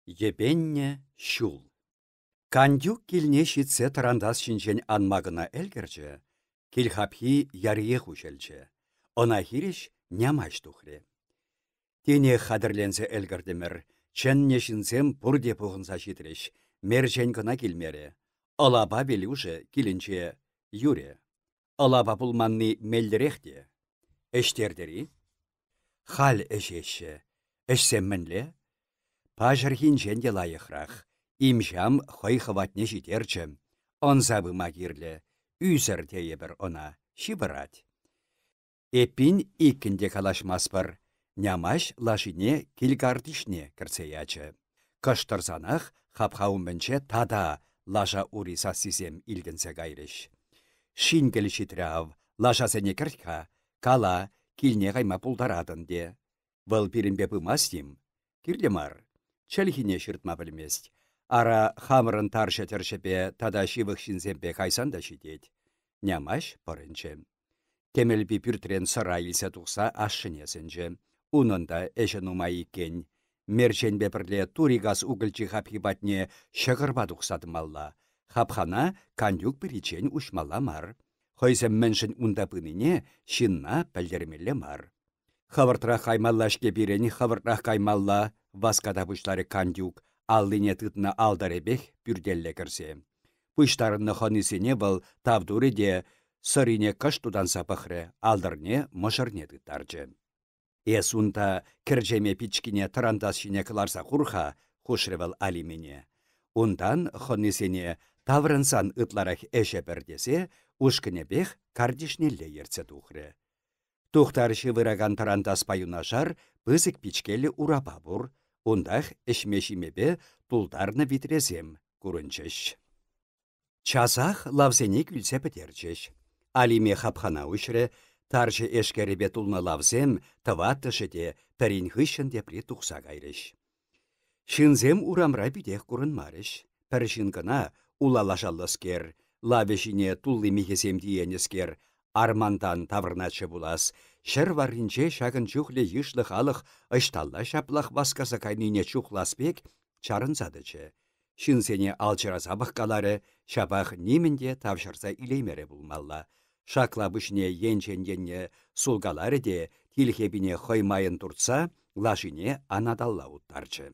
Епенне шул. Кандюк килне шитсе тарандас шинчен анмагына элгерче, килхапхи ярие хушелче. Она хириш нямаш тухре. Тене хадырленсе элгердемір, ченне шинсем пурде пухынса шитреш, мерчен кына килмере. Алаба белюже килінче юре. Алаба пулманны мелдерехте. Эштердери? Хал эшеші. Эшсемменле? Пажыр хинчен де лайықрақ. Имжам хой хватне житерчі. Он забы магирле. Үзір тейебір она. Шибырать. Эпин икінде калашмаспыр. Нямаш лашине килгардишне кірцеячы. Кыштырзанах хапхаумменче тада лажа уриса сизем илгенсе гайрыш. Шингел шитрав, лажа зене кіртка, кала килне гайма пулдарадын де. Вăл пиренбе пымастим, кирле мар. Чәлхине шыртма білмест. Ара хамырын тарша тершепе тада шивых шинземпе кайсан да шидет. Нямаш пырынче. Темелпи пүртрен сыра илсе тұқса ашшынесінче. Унында эші нума иккен. Мерченбе бірле туригас угылчы хапхибатне шығырба тұқсадымалла. Хапхана кандюк бірічен ұшмалла мар. Хойзем міншін унда пыныне шинна пәлдермелі мар. Хавыртра қаймаллашке бірені хавыртра қаймалла васкада бұшлары кандюк аллине тытына алдаребех бүрделле кірсе. Бұштарынны хонисене бұл тавдуры де сырине кыш тудан сапықры алдырне мұшырне тыттарчы. Эсунта кіржеме пичкине тарандасшине кыларса құрха хушрывал алимене. Ундан хонисене таврынсан ытларах эше бірдесе ушкінебех кардишнелле ерце тухры. Тухтаршы выраган тарандас паюнашар пызык пичкелі урапа бур, ундах эшмешимебе тулдарны битрезем курынчыш. Часах лавзене күлсе пітерчіш. Алиме хапхана үшірі, таржы эшкеребе тулны лавзем тываттышы де пәрін хышын депре тұқса гайрыш. Шынзем урамра бидех курынмарыш. Пәршін гына улалашаллыскер, лавешіне туллы мехесем диенескер, армандан таврначы булас, шыр варринче шагын чухле йышлы халық ышталла шаплах васкаса кайнине чухласпек чарынсадычы. Шынсене алчыразабық калары шабах нимінде тавшырса илеймере булмалла. Шакла бішне енчен-енне сулгалары де тилхебіне хоймайын туртса, лашине анадалла уттарчы.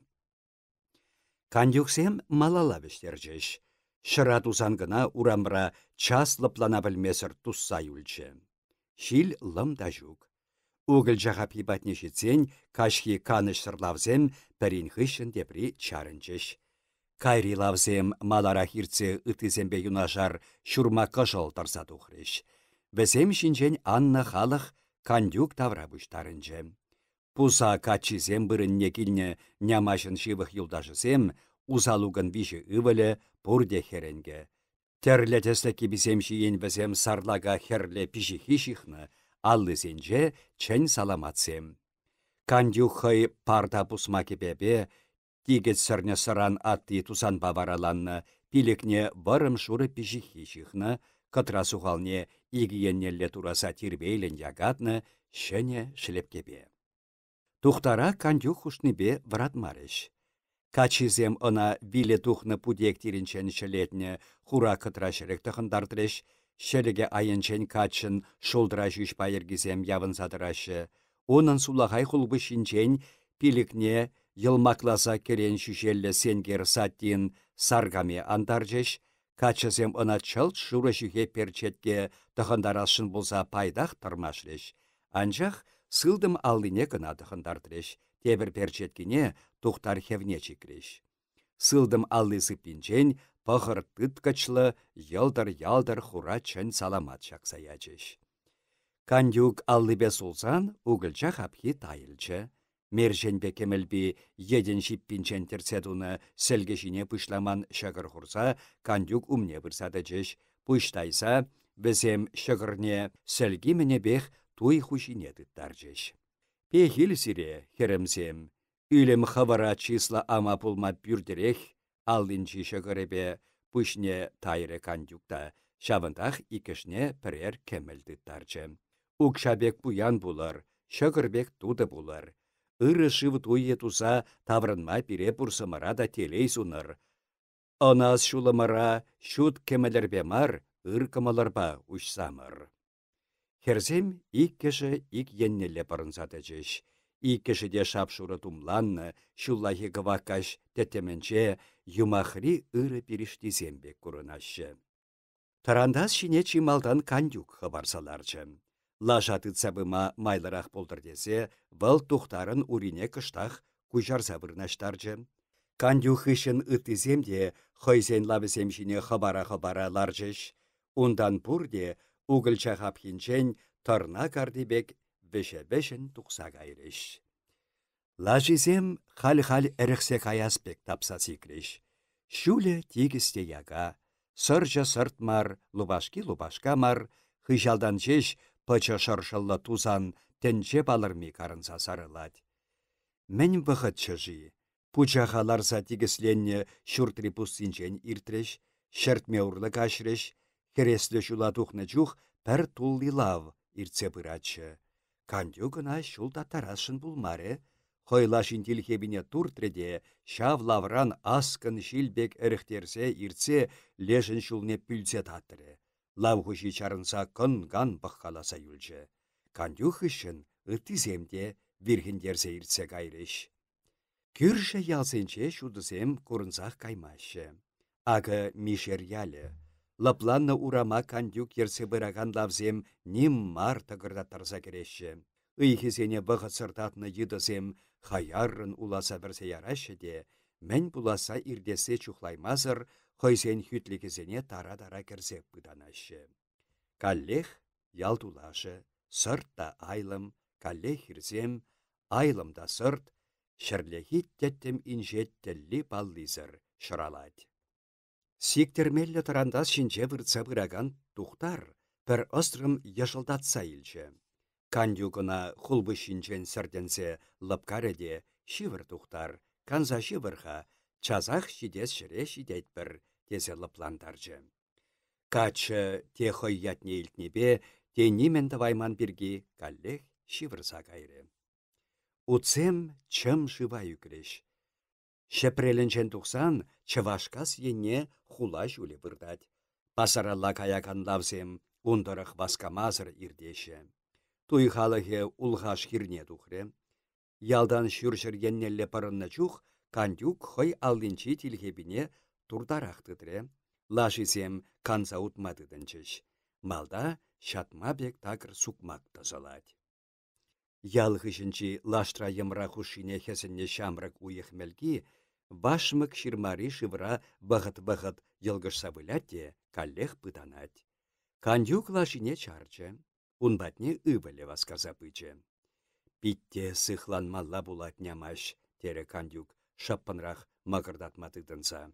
Кандюксем малала біштерчіш. Шыра тузангына урамра час лыплана білмесір тусса юлчы. Шил лымда жүк. Угыл жаға пибатне жетсен, кашхи каныш сырлавзем пәрін хышын депри чарынчыш. Кайри лавзем малара хирце ытызембе юнашар шурма кышыл тарса тухрыш. Візем шинчен анна халық кандюк тавра бұштарынчы. Пуса качизем бірінне кілне нямашын шивых юлдашысем, узалугын виші ывылі пурде херенге. Терлетесті кебізем шиен візем сарлага херле піші хишихны, аллызенже чән саламатсем. Кандюк хай парта пусма кебебе, тигет сырне сыран атты тусан бавараланны, пилекне варым шуры піші хишихны, кытра сухалне игиеннелле тураса тирбейлен ягатны, шәне шлепкебе. Тухтара кандюк хушныбе вратмарыш. Качизем она виле тухны пудек тиринчен шелетне хура кытра шерек тахындартырыш, шелеге айынчен качын шолдыра жүш пайыргізем явын задырашы. Онын сулағай хулбы шинчен пилікне йылмакласа керен шүшелі сенгер саттин саргаме андаржеш, качызем она чылт шуры жүхе перчетке тахындарашын болса пайдах тармашлеш. Анжақ сылдым алдыне кына тахындартырыш. Тебір перчеткіне тухтар хевне чикреш. Сылдым аллы сыппинчен пахыр тыткачлы ялдар хура чын саламат шақсаячыш. Кандюк аллыбе сулсан угылча хапхи тайылчы. Мерженбе кемелби еден шиппинчен терцедуны сәлгешіне пышламан шағыр хурса кандюк умне бірсадычыш. Пыштайса візем шағырне сәлгі мінебех туй хушине тыттарчыш. Пехил сире херемсем, үлем хавара числа ама пулма пюрдерех, аллинчи шағыребе пүшне тайры кандюкта, шавындах икешне пірер кемелді тарчы. Укшабек буян булар, шағырбек туды булар. Ыры шывыт уйе туса таврынма пире пурсымыра да телей суныр. Онас шулымыра шут кемелербе мар, ыр кымылырба ушсамыр. Херзем ик кеше ик еннелле пырынса тәчеш. Ик кешеде шапшуры тумланны, шуллахи гываккаш тәттеменче юмахри ыры пириштизембек курынашы. Тарандас шине чималдан кандюк хабарсаларчы. Лажаты цабыма майлырах полдырдесе, вăл тухтарын урине кыштах кujарса вырнаштарчы. Кандюк хышын ытыземде хойсен лавысем шине хабара ларчыш. Ундан пурде угылча хапхинчен тарна кардибек веше-вешен тухса кайрыш. Лажизем хал-хал әріқсе каяспек тапса сикреш. Шуле тигісте яга. Сыржа сыртмар, лубашка мар, хыжалдан жеш пыча шыршылла тузан тенче балырми карынса сарылад. Мен вғыт чыжи. Пучахаларса тигісленне шуртри пустинчен иртреш, шертме урлы кашреш, хереслі жула тухны жух пәр тулли лав иртсе пыратшы. Кандюгына шулда тарашын булмаре, хойлашын тілхебіне туртреде, шав лавран аскын шилбек әріхтерсе иртсе лешін шулне пүлсе таттыры. Лав хуши чарынса кын-ган бұққаласа юлчы. Кандюх үшін ытыземде вирхіндерсе иртсе кайрыш. Күрші ялсенче шудызем курынсақ каймашы. Ағы мишер ялы. Лапланны урама кандюк ерсе быраган лавзем ним мар тăгырдаттарса керешші. Ыйхесене бұғыт сыртатны йыдызем хаяррын уласа бірсе ярашы де, мән буласа ирдесе чухлаймазыр, хойсен хүтлікізене тара-тара керсек бұданашы. Каллех ялтулашы, сырт та айлым, каллех ирзем, айлым да сырт, шырлехит теттім инжет тілі баллизыр шыралад. Сиктермеллі тарандас шинче выртса бұраган тухтар, бір острым яшылдатса илчі. Кандюгына хулбы шинчен сірденсе лапкареде шивыр тухтар, канза шивырха, чазах шидес шыре шидет бір тезе лапландарчы. Качы те хойятне илтнебе, те нимен тавайман бірге каллех шивырса кайры. Уцем чым шыва юкреш. Шепреленчен тухсан чывашкас енне хула жуле бұрдад. Пасаралла каякан лавзем ундырық васкамазыр ирдеші. Туй халыхе улғаш хирне тухре. Ялдан шүршір еннелле парынна чух, кандюк хой алдинчи тилхебіне турдарақтыдре. Лашисем канса утмадыдынчыш. Малда шатма бек такыр сукмак тазалад. Ялғышынчи лаштра емра хушине хесенне шамрак уйехмелги, вашмык ширмари шывра бағыт-бағыт йылгышса вылятте, каллех пытанат. Кандюк лашине чарчы. Унбатне ывыле васказа пычы. Питте сыхланмалла булат нямаш, тере кандюк шаппынрах мағырдатматыдынса.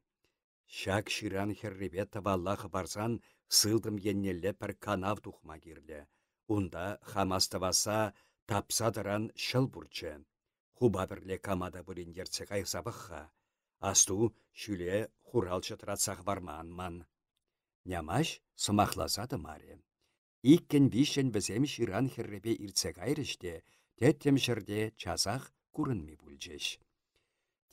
Шак ширан херребе таваллах барсан сылдым еннелле пір канав тухма кирле. Унда хамаставаса тапсадыран шыл бурчы. Хуба бірле камада бұліндерце кайсабықха. Асту шүле хуралчы тратсақ барманман. Нямаш сымақлазады маре. Иккен вишен візем ширан херребе иртсе кайрыште, теттем шырде чазах курынми бүлчеш.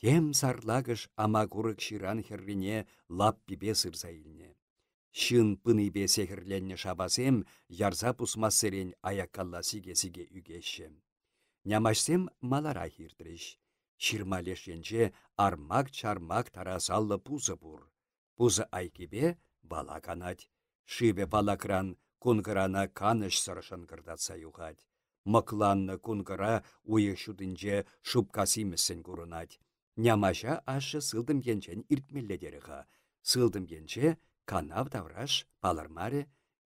Тем сарлагыш ама курык ширан херрине лап пипе сырса илне. Шын пыныбе сехірленне шабасем ярза пусмассерен аяккалла сиге-сиге үгеші. Нямашсем малара хиртреш. Ширмалешенче армак-чармак таразаллы пузы бур. Пузы айкебе бала канать. Шибе балакран кунгырана каныш сырышын кырдатса юғад. Мыкланны кунгыра уйышудынче шубкасимесін курынать. Нямаша ашы сылдым енчен иртмелледеріға. Сылдым енче канав давраш палырмаре,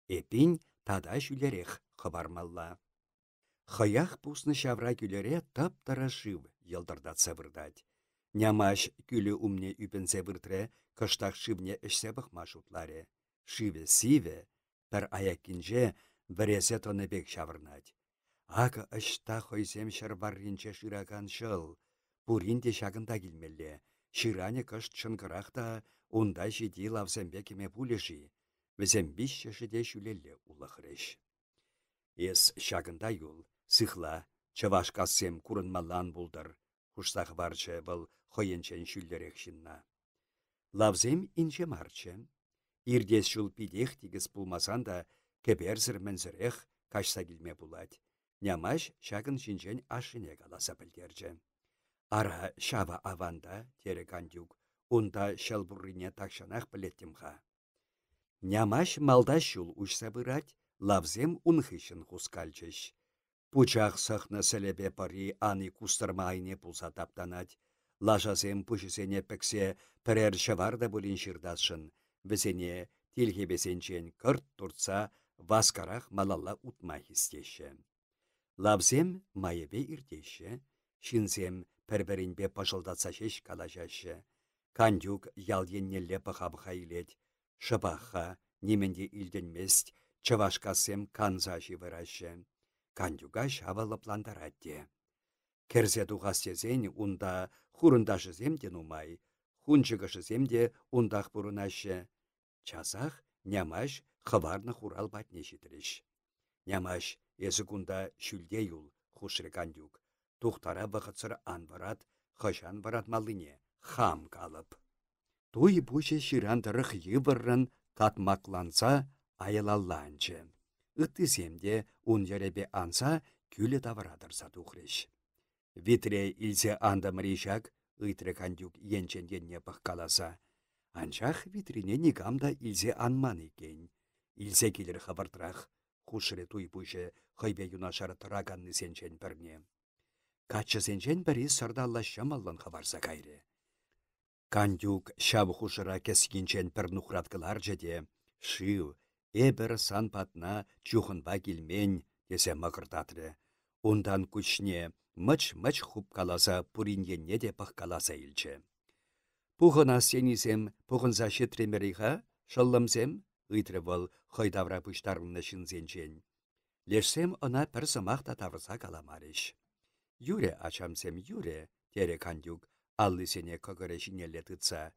эпин тада жүлерех хабармалла. Хаях пусны шавра күлере тап-тара жив елдырдатса вырдать. Нямаш күлі умне үпінсе выртре, кыштақ шивне ішсе бұқма шутларе. Шиве-сиве, пір аяккінже віресе тоныбек шавырнать. Ағы ұшта хойсем шырварринче шыраган шыл. Пуринде шагында келмелі. Шыране кышт шынғырақта онда жеди лавзембе кеме пулеші. Візем бишші жеде шүлелі улықырыш. Ес шагында юл, сыхла, Чывашкассем курынмалан булдыр. Хуштах барчы был хойенчен шүлдерек шинна. Лавзем инче марчы. Ирдес шул пидех тигіз пулмасан да кеберзір мінзірех кашса келме булать. Нямаш шагын шинчен ашыне каласа білдерчі. Ара шава аванда, тере кандюк, унда шалбуррине такшанах білеттімға. Нямаш малда шул ушса бырать, лавзем унхышын хускальчыш. Пучах сахна селебе пари аны кустырмайне пулса таптанать. Лажазем пушысене пексе пірер шаварда булин шырдашын. Бізене тилхебесенчен кырт турца васкарах малалла утма хистеші. Лавзем майебе иртеші, шинзем пәрбәрінбе пашылдатса шеш калажашы. Кандюк ял еннелле пахабыха илет. Шыбаха неменде илденмест, чавашкасем канза живырашы. Кандюга шава лапландаратте. Керзе тухастезен унда хурындашызем де нумай, хунчыгышызем де ундах бурынашы. Часах нямаш хыварны хурал батне житіріш. Нямаш езі кунда шүлде юл, хушры кандюк. Тухтара вғытсыр анварат, хышан варат малыне, хам калып. Туй бұшы ширандырық йывыррын катмакланса айылалланчы. Ыттыземде ун жеребе анса күлі таварадырса тухрыш. Витре илсе андамришак, ыйтры кандюк енченденне пыққаласа. Анчах витрине нигамда илсе анман екен. Илсе келер хабартрақ, хушыры туй бұшы хойбе юнашары тұраганны сенчен бірне. Качы сенчен бірі сырдалла шамаллан хабарса кайры. Кандюк шабы хушыра кескенчен пір нухраткалар жеде, шыв, эбір сан патна чухынба келмен, десе мақыртатры. Ундан күчне мыч-мыч хуп каласа пуриненне де пық каласа илчі. Пухына сенізем пухынса шетремериға, шыллымсем, ыйтры бол хойдавра пұштарынны шынзенчен. Лешсем она пір сымақта тавырса каламарыш. Юре ачамсем юре, тере кандюк, аллы сене көгірі жинелі тұтса,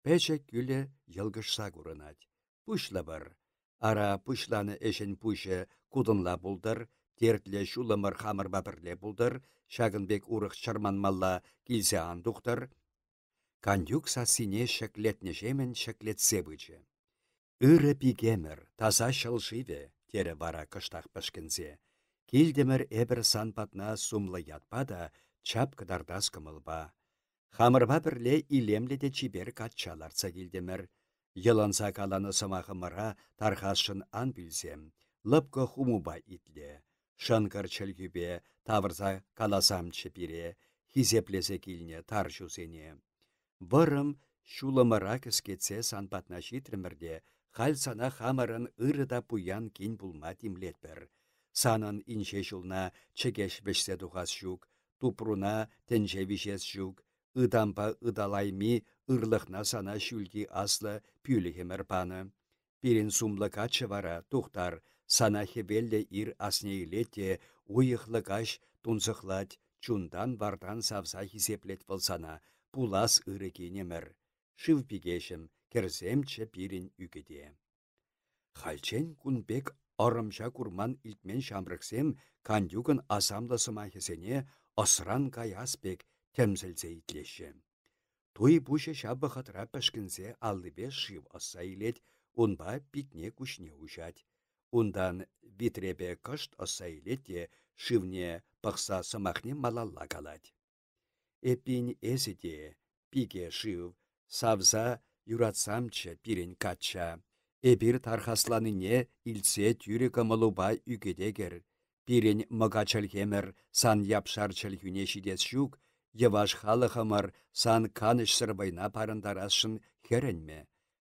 пәчі күлі йылгышса күрінат. Пұшла бір. Ара пұшланы әшін пұшы кудынла бұлдыр, тертлі шулымыр хамырба бірле бұлдыр, шагынбек урық шарманмалла келсе андуқтыр. Кандюк сасине шеклетне жемен шеклетсе бычы. Үрі пигемір, таза шылшиве, тере бара кыштақ пішкінзе. Келдемір әбір сан патна сумлы ятпада, чап кыдардас кымылба. Хамырба бірле илемлі де чибер катчаларца келдемір. Йыланса каланы сымағымыра тархашын ан білсем, лыпқы хумуба итле. Шынкыр чілгібе тавырза каласам чепире, хизеплесе келіне таржусене. Вырым шулымыра кіскетсе санпатна житремірде, хал сана хамырын ырыда пуян кен булма тимлетбір. Санын инше жулна чекеш бешсе дұғас жүк, тупруна тенже вишес жүк, ыдампа ыдалайми ырлықна сана шүлгі аслы пүлігемір паны. Пирин сумлы качы вара тухтар, сана хевелле ир аснейлетте уйықлықаш тунзықлать, чундан вардан савса хисеплет болсана, пулас ырыкенемір. Шыв пигешім, керземче пирин үгеде. Халчен кунбек орымша курман илтмен шамрықсем, кандюгын асамлы сымахесене осран каяспек темзілзе итлеші. Туй бұшы шабы хатыра пішкінсе аллыбе шыв оса илет, унба пикне күшне ужать. Ундан витребе кышт оса илетте шывне пықса сымахне малалла калать. Эпин эзіде, пиге шыв, савза юратсамчы пирен кача. Эбір тархасланыне илсе тюре кымылуба үгедегер. Пирен мыгачылхемір сан япшарчыл юнешидес жүк, Еваш халықымыр сан каныш сырбайна парындарашын херенме.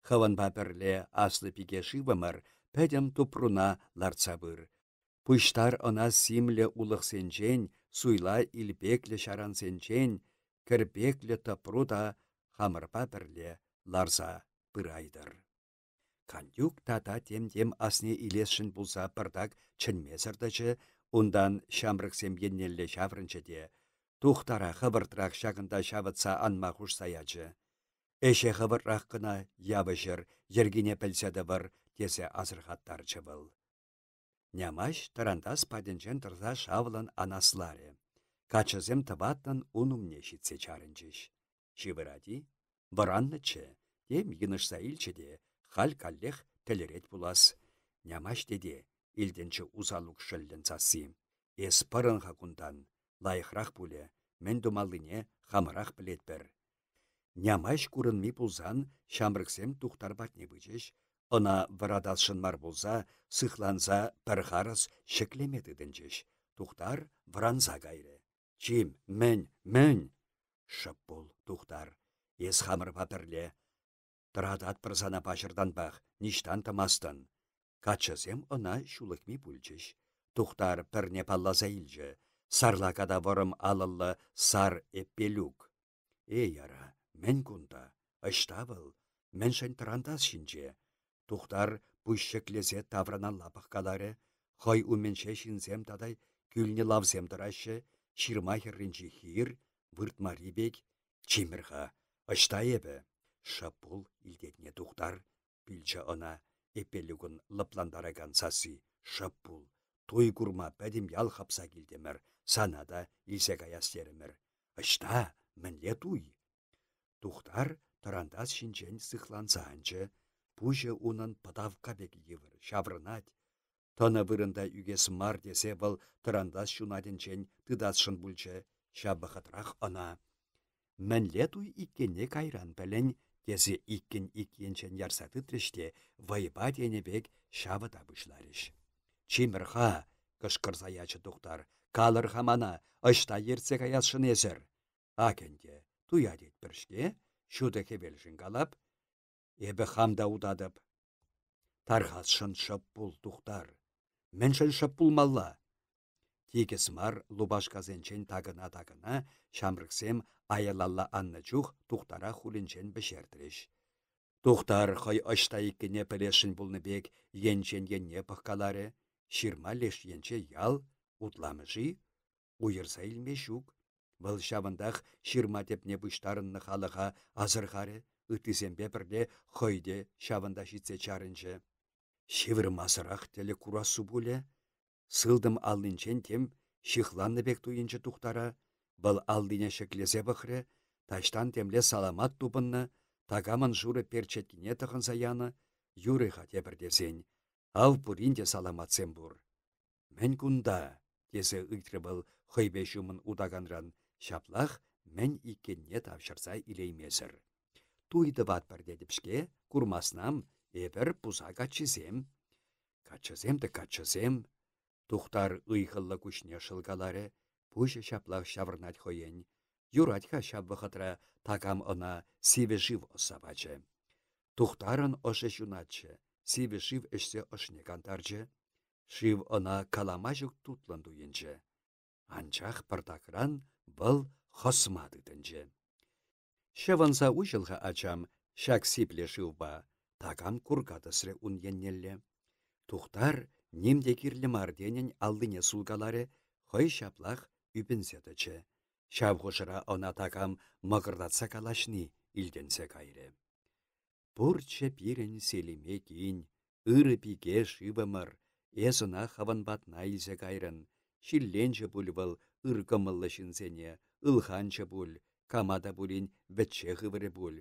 Хыванба бірле аслы пиге шывымыр, пәдем тупруна ларцабыр. Пұштар она симле улықсенчен, суйла илбекле шарансенчен, кірбекле тапруда хамырпа бірле ларза пырайдыр. Кандюк тата тем асне илесшін бұлса пырдак чынмезірдічі, ундан шамрықсем еннелле шаврынчыде. Тухтара хыбыртрақ шағында шавытса анма құшсаячы. Эше хыбыртрақ қына явышыр, ергене пілседі бір, тесе азырғаттарчы был. Нямаш тарандас паденчен тұрза шавылын анаслары. Качызем табаттан унумне шитсе чарынчыш. Шивыради, вараннычы, тем йынышса илчеде, хал каллех телерет булас. Нямаш деде, илденче узалук шыллен сасы. Эс пырынға кундан, лайықрақ пуле, мен думалыне хамырақ білетбір. Нямаш курынми пулзан, шамрыксем тухтар батне бычыш, ына варадасшынмар болса, сыхланса пірғарыс шеклеметі дінчіш. Тухтар вранза гайры. Чим, мен. Шып бол, тухтар. Ес хамыр папірле. Тырадат пырзана пашырдан бақ, ништан тымастын. Качысем ына шулықми пульчыш. Тухтар пірне паллаза илжі. Сарлакада вырым алылы сар эппелюк. Яра, мен кунда, ыштавыл, мен шын тырандас шинче. Тухтар пұшшеклезе таврана лапық калары, хой уменше шинзем тадай күліне лавзем тұрашы, ширма херринчі хир, выртмарибек, чимірға, ышта ебі. Шапул илдетне тухтар, пілчі она, эпелігін лыпландараган сасы, шапул. Той курма пәдім ял хапса келдемір, санада илсек аястерімір. Ышта, мінле туй. Тухтар тарандас шинчен сыхлансанчы, пужы унын патавка бек евір, шаврынат. Тона вырында үгес мар десе бұл тарандас шунаденчен тыдасшын бүлчі, шабықытрах ана. Мінле туй иккенне кайран пәлін, десе иккен ярсаты треште, вайба денебек шабыда бұшларыш. Чимірға, кышқырса ячы тухтар, калыр хамана, ышта ерцек аясшын есір. Акенде, туядет біршке, шуды кебелшін қалап, ебі хамда удадып. Тарғасшын шып бұл тухтар. Меншін шып бұлмалла. Тегіс мар лубашказенчен тагына, шамрыксем аялалла анны чух тухтара хулинчен бішердіріш. Тухтар хай ышта иккене пілешін бұлны бек енчен енне пыққалары, ширма леш енче ял, утламыжи, уйырса илме шук. Бұл шабындақ ширма тепне бұштарынны халыға азырғары, үтізембе бірле хойде шабында шитсе чарынчы. Шивір масырақ теле курасу бұле, сылдым алынчен тем шихланны бек туйынчы тухтара, бұл алдыне шеклезе бұқры, таштан темле саламат тупынны, тагамын журы перчеткіне тұқынса яны, юрыға тепірдесен, ав пуринде саламатсен бұр. Мен кунда, тесе үйтірі бұл хойбе шумын удаганран, шаплах мен иккенне тавшырса илеймесір. Туйды бат бір дедіпшке, курмаснам, эбір пуза качызем. Качызем. Тухтар ұйқылы күшне шылгалары, пұжы шаплах шавырнат хойен. Юратха шабвахатра такам она сиве жив осабачы. Тухтарын ошы жунатчы, сиве жив ішсе ошне кантарчы. Шив она каламажук тутлан дуенчы. Анчах пардакран бұл хосмады дінчі. Шеванса ұшылға ачам, шак сипле шивба, такам кургадысры ун еннелле. Тухтар немде кирлі марденен алдыне сулгалары, хой шаплах үпінседічі. Шавғышыра она такам мағырдатса калашни илденсе кайры. Пурче пирен селиме кейін, ыры пике шивымыр, эсына хаванбатна илсе кайрын. Шилленче бұлвыл ыргымылы шинсене, ылханчы бұл, камада бұлін вәтче ғывыры бұл.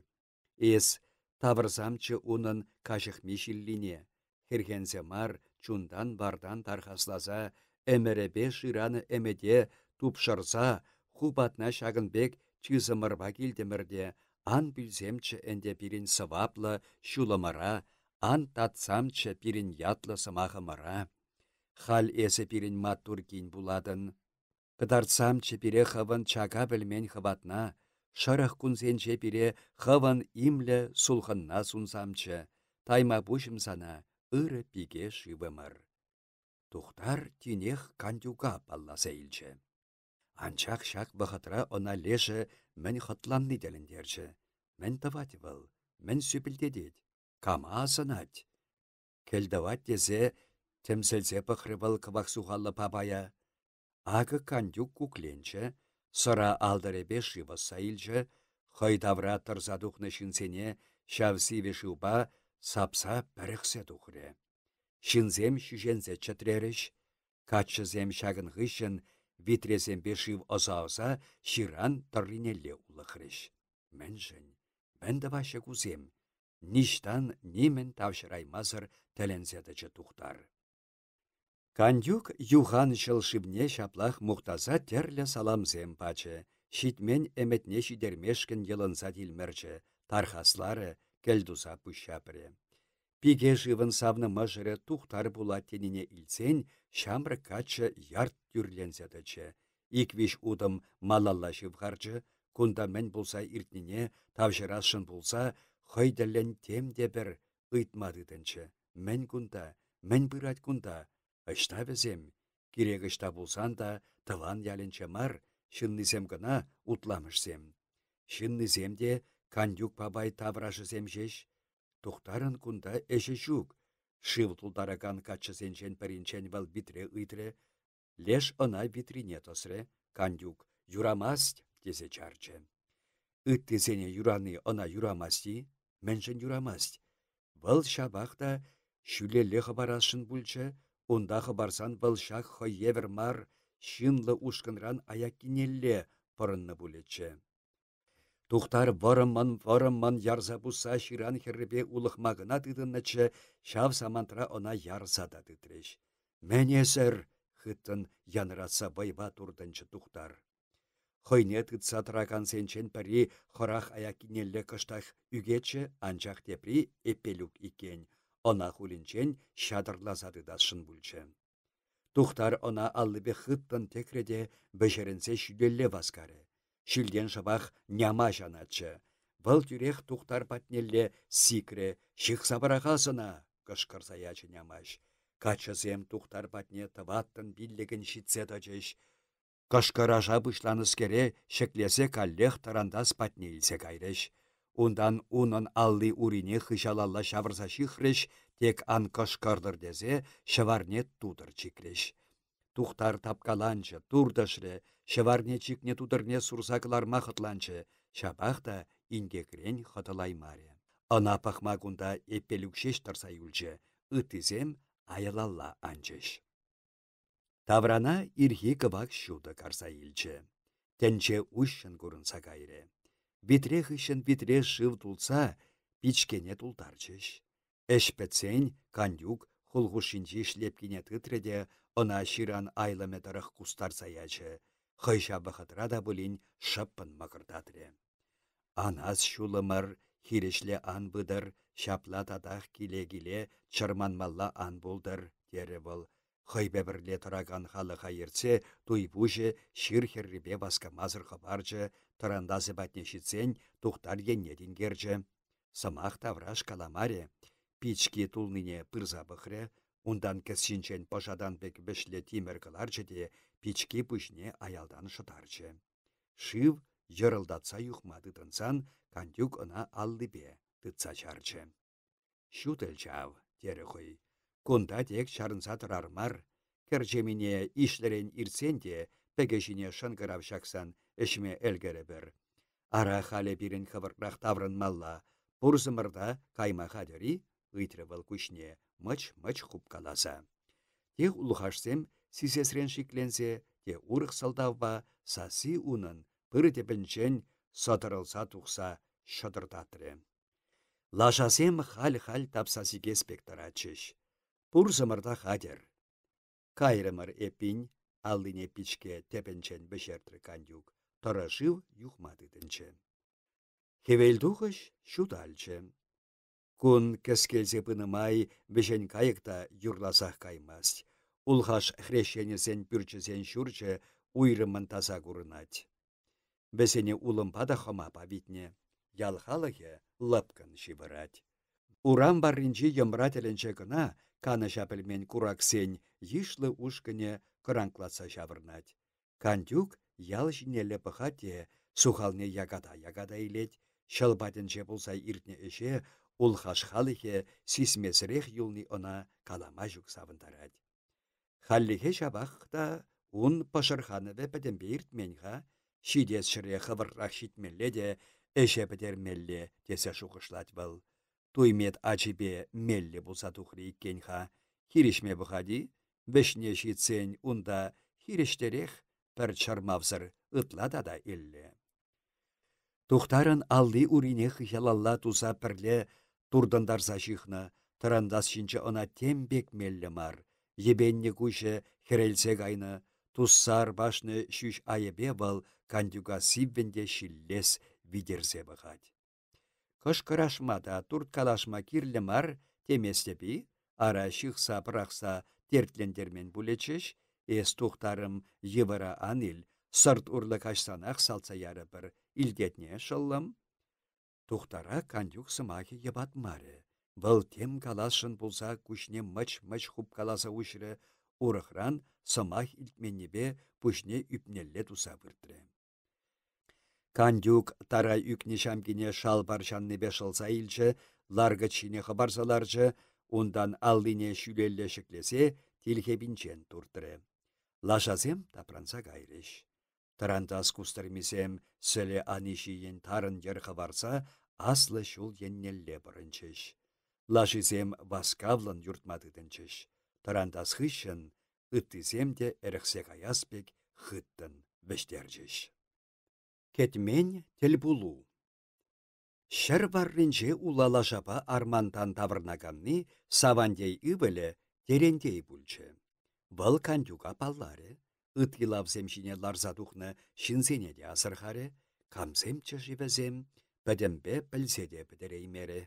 Эс тавырзамчы унын кашықми шиллине. Хергензе мар чундан бардан тархаслаза, әміребе шираны әмеде тупшырса, хубатна шагынбек чызымырба келдемірде, ан білземчі әнде бірін сываплы шуламара, ан татсамчы бірін ятлы сымағымара. Хал эсі бірін маттур кейін буладын. Кыдарцамчы бире хывын чака білмен хыватна, шырық күнсенче бире хывын имлі сулхынна сунсамчы, тайма бушым сана ыры пиге шивымыр. Тухтар тинех кандюга палласа илчі. Анчақ шақ бұғытра она леші мен хытланны деліндерчі. Мен тавать был, мен сүпілдедет, кама асынат. Келдават дезе, темселзе пықры был кывақсуғалы пабая. Ағы кандюк кукленчі, сыра алдыребе шиваса илчі, хойдавра тұрзадуқны шинсене шавсиве шуба сапса пәріқсе дұқыры. Шинзем шүжензе чатреріш, качызем шағын ғышын Витресемпе шив оза-оза ширан тырринелле улықрыш. Мэнжін, бәнді башы кузем. Ништан немен тавшыраймазыр тәлінзедічі тухтар. Кандюк юхан шылшыбне шаплах мұқтаза терлі саламзем пачы. Шитмен әметне шидермешкін йылынса дилмерчі. Тархаслары кәлдуза пұшшапыры. Пиге живын савны мажыры тухтар була теніне илсен, шамры качы ярт тюрлензедічі. Иквиш удым малалла шывғарчы, кунда мен булса иртнине, тавжырашын булса, хойдален темде бір ыйтмадыдынчы. Мен кунда, мен бұрат кунда, ышта візем. Керек ышта булсан да, тылан ялінче мар, шыннызем гына утламышсем. Шынныземде кандюк бабай таврашызем жеш, тухтарын кунда эші жүк. Шыв тулдараган качысенчен пәрінчен вал битре ыйтре, леш ына витрине тосре, кандюк юрамаст тесе чарчы. Ыттесене юраны ына юрамасти, мэншін юрамаст. Вал шабақта шүлелі хабарашын бүлчі, онда хабарсан вал шақ хойевер мар, шынлы ушкынран аяк кинелле пырынны бүлетчі. Тухтар варымман ярса бұса ширан херребе улықмағына тыдыннычы, шав самантра она ярса да тытреш. Мәнесір, хыттын янратса байба турдынчы тухтар. Хойне тытса тұракан сенчен пәрі хорах аякинелле кыштах үгечі анчақ тепри эпелюк икен. Она хулинчен шадырлазады дашын бүлчі. Тухтар она аллыбе хыттын текреде бешерінсе шүлелле васкары. Шүлден шабах няма жанатчы. Вăл тюрех тухтар патнелле сикре, шықсабырағасына, кышкырса ячы нямаш. Качысем тухтар патне тываттын биллеген шитсе дачыш. Кышкыража бұшланыс кере, шеклесе каллех тарандас патне илсе кайреш. Ундан унын алли урине хышалалла шавырса шихреш, тек ан кышкырдыр дезе, шыварне тудыр чиклеш. Тухтар тапкаланчы, турдышры, шыварне чикне тудырне сурсаклар махытланчы, шабахта ингекрен хатылаймаре. Ана пахмагунда эппелюкшеш тарса юлчы, ытызем айылалла анчыш. Таврана ирхи кывак шуды карса илчі. Тенче ушын курынса кайры. Битре хышын битре шыв тулса, пичкене тултарчыш. Эшпетсен кандюк хулгушинчи шлепкине тытреде, она ширан айламе тарах кустар саячы. Хыйша бахатра да булин шыппын мақырдатыры. Анас шулымыр, хирешле ан быдыр, шапла тадах киле-киле, чырманмалла ан болдыр, дері бұл. Хыйбе бірле тұраган халы хайырце, туйбужы шир херрибе баска мазыр хабарчы, тұрандасы батнешітсен, тухтар еннедін герчі. Самах тавраш каламаре, пички тулныне пырза бұхре, ундан кәсшінчен пашадан бек бешле тимер кыларчы де, пички пүшне аялдан шытарчы. Шыв йырылдатса юхмады тынсан, кандюк ына аллыбе тытса чарчы. Шутел чав, дері хой. Кунда тек чарынса тұрармар, кәрчеміне ишлерен ирсенде, пәгешіне шынғырав шақсан, әшме әлгері бір. Ара халі бірін қывыррақ таврын малла, бұрзымырда кайма қадыры, ұйтры бұл күшне, мұч-мұч құп қаласа. Тех ұлғашсем, сисесрен шикленсе, те ұрық салдавба, сасы унын, бір тепінчен сатырылса тұқса шыдырдатыры. Лашасем хал-хал тапсасы кеспекторачыш. Пурсымырда хадер. Кайрымыр эпин, алдыне пичке тепенчен бешертрі кандюк, тұрашыв юхмадыдынчы. Хевелдухыш шутальчы. Кун кескелсе пынымай бешен кайықта юрласақ каймаст. Улхаш хрещенесен пүрчесен шурчы уйрымын таза курынать. Бесене улымпада хомапа битне. Ялхалығы лыпкын шибырать. Урам барринчи йымрателенче гына, каны шапілмен кураксен йышлы ушкыне кыранклатса шавырнать. Кандюк ял жинелі пăхате сухалне ягада илет, шылбатенче болса иртне эше, улхаш халыхе сисмесрех юлни она калама жүк савындарать. Халлихе шабақта ун пашырханыве пәдембе иртменха, шидес шыре хывыррақ шитмелле де, эше пәдермелле тесе шуқышлать был. Туймет ачыбе мелле болса тухри иккенха. Хиришме бұхади, бешне шитсен унда хирештерех пір чармавзыр ытлада да илле. Тухтарын алли урине хыялалла туза пірле турдандарса жихна, тырандас шинче она тембек мелле мар. Ебенне куше херелсе кайны, туссар башны шүш айыбе был кандюга сиввенде шиллес видерсе бұғад. Кышкырашмада турткалашма кирлі мар теместепи, ара шықса пырақса тертлендермен булечеш, эс тухтарым йывыра анил, сырт урлы кашсанақ салса яры бір илдетне шыллым. Тухтара кандюк сымахи ебат маре. Бұл тем калашын булса күшне мыч-мыч хуп каласа ушры, урықран сымах илтменнебе пүшне үпнелле туса выртыры. Кандюк тара үкне шамкине шалбар шаннебе шылса илчі, ларғы чине хабарсаларчы, ундан аллине шүлелле шіклесе, телхебинчен туртыры. Лашазем тапранса гайреш. Тарантас кустармисем сілі анишиен тарын ер хабарса, аслы шул еннелле бұрынчыш. Лашизем васкавлын юртмадыдынчыш. Тарантас хыщын, ыттызем де әріқсе каяспек хыттын бештерчіш. Кетмен телбулу. Шыр барринче улала жапа армантан тавырнаганны савандей ывылі терендей бүлчі. Бұл кандюга паллары, ыткилавзем шине ларзадухны шинзене де асырхары, камземче живезем, бәдембе білзеде бідереймері.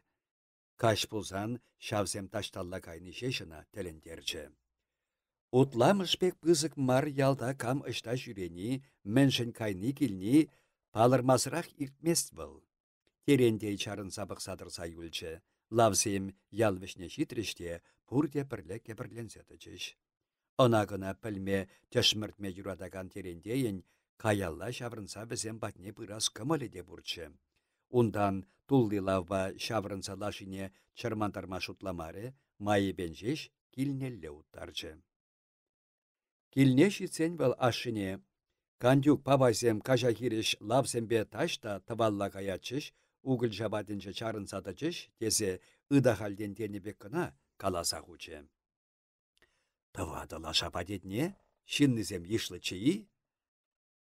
Каш пулзан шавзем ташталла кайны шешіна телендерчі. Утламышпек пызык мар ялда кам ышта жүрені, міншін кайны килні, палырмасырақ иртмест был. Терендей чарын сабық садырса юлчы, лавзем ялвышне шитріште пурде бірлі кебірлензетічіш. Она гына пілме тешміртме юрадаган терендейін, каялла шаврынса бізем батне пырас кымылы де бұрчы. Ундан тулли лавба шаврынса лашине чырмантарма шутламары, майы бенжеш килнелле уттарчы. Килне шитсен был ашыне, кандюк пабайзем кажахириш лавзембе ташта тавалла каячыш, угыл жабадынчы чарын садычыш, тезе ыда халден тенебек кына каласа хучы. Тавадыла шабадетне, шиннызем ишлы чыйы?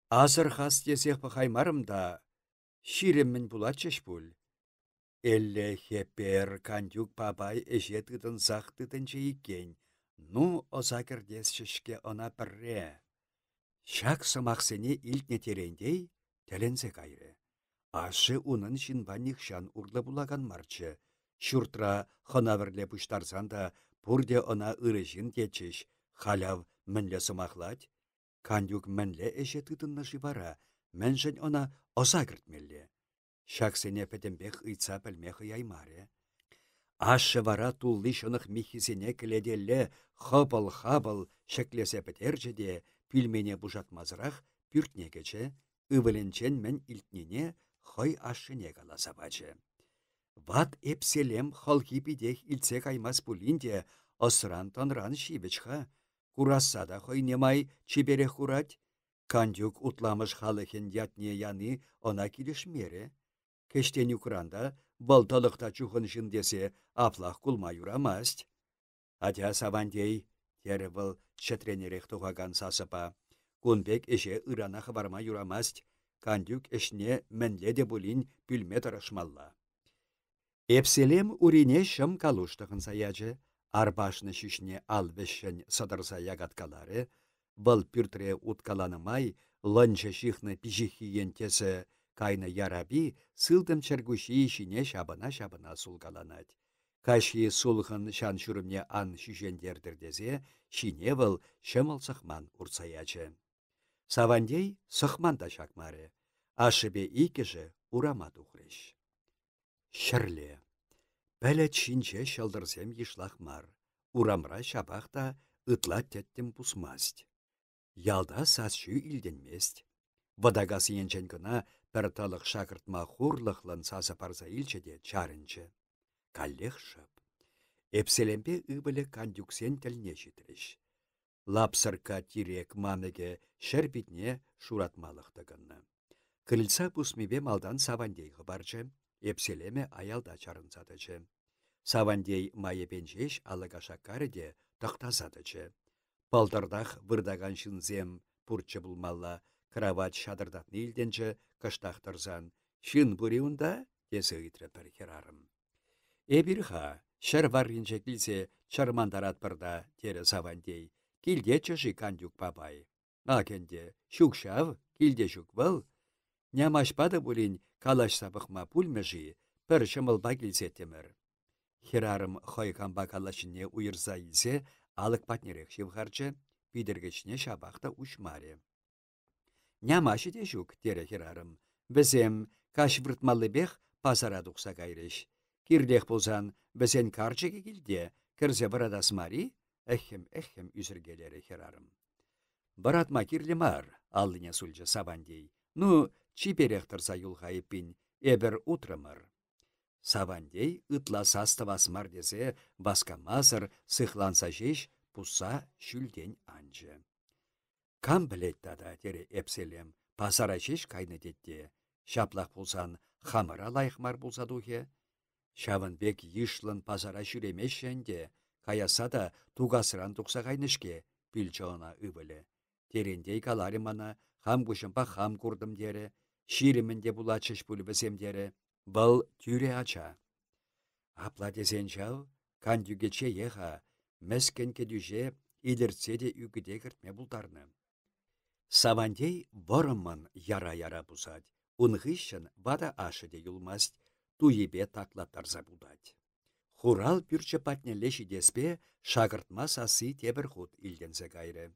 Азыр хас тесех пахаймарымда, ширеммін булачыш бұл. Элле хепер кандюк пабай эше тыдын зақтыдынчы икен, ну озакердес шишке она пірре. Шак сымақсене илтне терендей, телензе кайры. Ашы унын шинбанник шан урлы булаган марчы. Шуртра хынавірле пуштарсанда, пурде она ырышын течеш, халяв мінле сымақлать. Кандюк мінле эше тыдынны жибара, міншін она озакертмелле. Шаксене пәдембек ыйтса пілмех яймаре. Ашы вара тулли шынық михисене кіледелле хабыл-хабыл шеклесе петерчеде, пілмене бужатмазырақ пүртне кече, ывыленчен мен илтнене хой ашыне каласа бачы. Ват эпселем халки бидех илтсе каймас пулинде, осран тонран шибечха. Курасада хой немай чибере хурать. Кандюк утламыш халыхен ятне яны она килешмере. Кештен юкранда балталықта чухын жындесе аплах кулма юрамасть. Атя савандей, тері бұл шетренерек туғаган сасыпа. Кунбек эше ырана хабарма юрамасть. Кандюк эшне мәнледе булин пүлме тарашмалла. Эпселем урине шым калуштығын саячы, арбашны шишне алвешшен садырса ягаткалары, бұл пүртре уткаланымай, лынчы шихны пижихиен тесі кайны яраби сылдым чергуши ішіне шабына сулгаланать. Каши сулғын шан шүрімне ан шишендердірдезе, шине бұл шымыл сықман урсаячы. Савандей сықман да шакмары, ашыбе икежі урама тухрыш. Шырле. Бәлі чинче шалдырсем ешлахмар. Урамра шабақта ытла теттім пусмасть. Ялда сасшу илденмест. Вадагас енчен гына пәрталық шақыртма хурлықлын сасы парза илчеде чарынчы. Каллех шып. Эпселемпе ыбылы кандюксен тілне житріш. Лапсырка тирек манеге шәрбітне шуратмалықтығынны. Кыльца пусмебе малдан савандей ғыбарчы. Эпселеме аялда чарынсадычы. Савандей майы пенчеш алыға шаккарыде тақтасадычы. Палтардах вырдаган шынзем пурчче булмалла, кровать шадырдатны илденче кыштахтырзан. Шын буриунда, тесе ыйтрре пір херарым. Эбирха, шыр варринче килсе чармандарат пырда, тере савандей. Килде чыжи кандюк бабай. Акенде, шукшав, килде шук был. Нямашпады булин калаш сабықма пульмежи, пір шымылба килсе темір. Херарым хойкамба калашыне уйырза илсе, алық патнерек шивхарчы, пидергечне шабақта ушмаре. Нямашы де шук, тере херарым. Бізем каш выртмалы бех пазара дұқса кайреш. Кирлех болсан, бізен карчыге келде, кірзе бұрадас мари, эхем үзіргелері херарым. Баратма кирлі мар, аллыне сульжы савандей. Ну, чиперех тұрса юлғайыппин, эбір утрамыр. Савандей ытла састывасмар десе, баскамасыр сыхланса жеш, пуса шүлден анжы. Кам білет тада, тере эпселем, пасара жеш кайны детте. Шаплақ болсан, хамыра лайықмар болса духе. Шавынбек йышлын пазара жүремешшенде, каяса да тугасыран тұқса кайнышке, пілчоғына үбілі. Терендей каларимана, хам күшімпа хам курдым дере, ширимінде булачыш бүлбізем дере, бұл тюре ача. Апла дезен жау, кандюгече еға, мәскен кедюже иліртседе үгіде кіртме бұлдарны. Савандей вырымын яра-яра бұзад, ұнғышын бада ашыде юлмаст, туебе таклаттарза бұдад. Хурал пүрчі патнелеші деспе шағыртма сасы тебір худ илдензе кайры.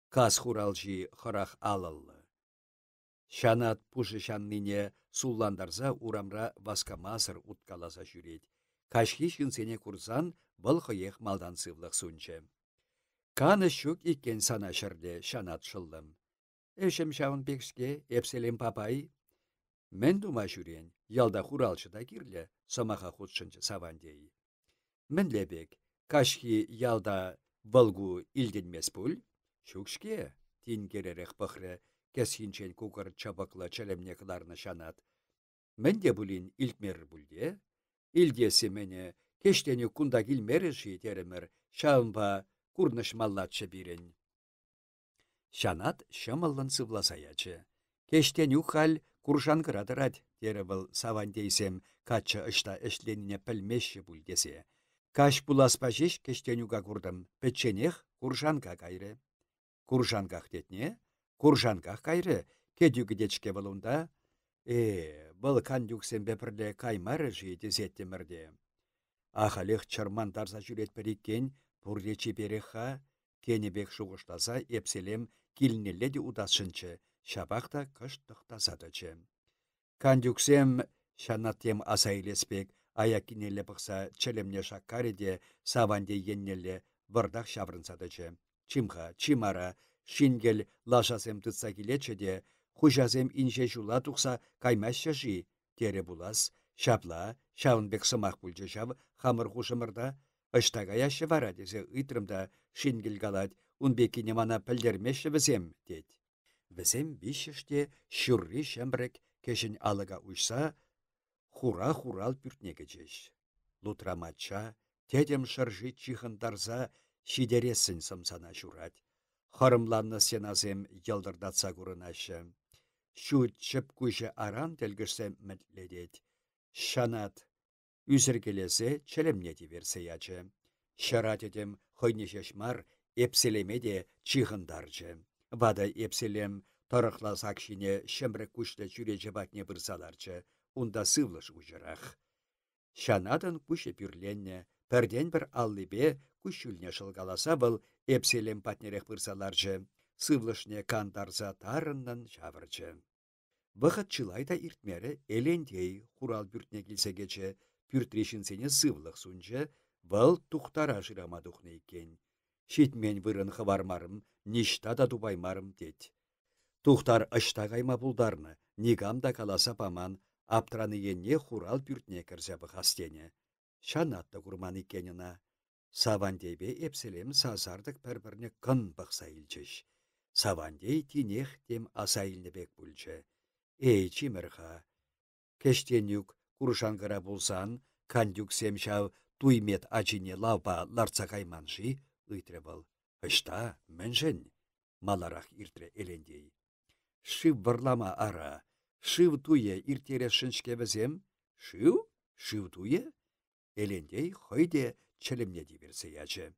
Кас хуралжи хырах алылы. Шанат пушы шанныне сулландарза урамра васкамасыр уткаласа жүрет. Кашхи шынсене курсан бұл хыех малдан сывлық сунчы. Каны шук иккен сана шырде шанат шыллым. Эшем шавын пекшке эпселем папай. Мен дума жүрен, ялда хуралшыда кирлі, сомаха худшынчы савандей. Мен лебек, кашхи ялда вылгу илденмес пуль? Шукшке, тин керерек пықры, кесхинчен кукыр чабықлы чәлемне кыларны шанат. Мен де бұлін илтмер бұлде. Илдесі мені кештені кунда килмеріші теремір, шавынба курныш маллатшы бірін. Шанат шымылын сывласаячы. Кештен юхал куршан кырадырад, тері бұл савандейсем качы ышта эшленіне пілмеші бұлдесе. Каш буласпа жеш кештен юга курдым, петченех куршанка кайры. Куржанках детне, куржанках кайры, кедюгідечке болунда, бұл кандюксен бепірле каймары жиеті зеттемірде. Ахалех чырман тарса жүрет біріккен, пұрлечі береха, кенебек шуғыштаса епселем килнелледе удасшынчы, шабақта кыштықтасадычы. Кандюксем шанаттем асайлеспек, аякинелле бұқса челемне шаккареде саванде еннелле вырдақ шабрынсадычы. Чимха, чимара, шингел лашасем тытса келече де, хужасем инже жула тұқса каймашша жи, тере булас, шапла, шаунбек сымақ бүлже жав, хамыр хушымырда, ыштага яшы вара десе ыйтрымда шингел галад, унбекіне мана пілдермеші візем, дед. Візем бишіште шүрри шембрек кешін алыға ұшса, хура-хурал пүртнеге жеш. Лутраматша, тедем шыржи чихындарза, шидересін сымсана журад. Харымланны сеназем елдырдатса күрінашы. Шу чып күші аран телгішсем мүтледет. Шанат, үзіргелесе челемнеті версе ячы. Шарат едем хойнешешмар епселемеде чихындарчы. Вада епселем тарықла сакшине шымры күшті жүречі батне бұрсаларчы. Унда сывлыш ұжырақ. Шанатын күші пүрленне, пәрден бір аллыбе күшіліне шылгаласа бұл эпселем патнерек бұрсаларчы, сывлышне кандарза тарыннан жавырчы. Вақыт чылайда иртмері элендей хурал бүртне келсегече пүртрешінсене сывлық сүнчі, бұл тұқтара жырама дұқны екен. Шетмен вырын хывармарым, ништа да дубаймарым дед. Тұқтар ышта кайма бұлдарны, нигамда каласа паман, аптыраны енне хурал бүртне кірзе бұқастене. Шанатты күрман екеніна. Савандейбе эпселем сазардық пір-біріне кын бұқса илчіш. Савандей тинех тем асайлны бек бүлчі. Эй, чимірға. Кештенюк куршанғыра болсан, кандюк семшав туймет ачине лавба ларца кайманши, ыйтры был. Ышта, міншін. маларах иртре элендей. Шив варлама ара, шив туе иртере шиншкевізем, шив туе? Элендей хойде чілімне диберсе ячы.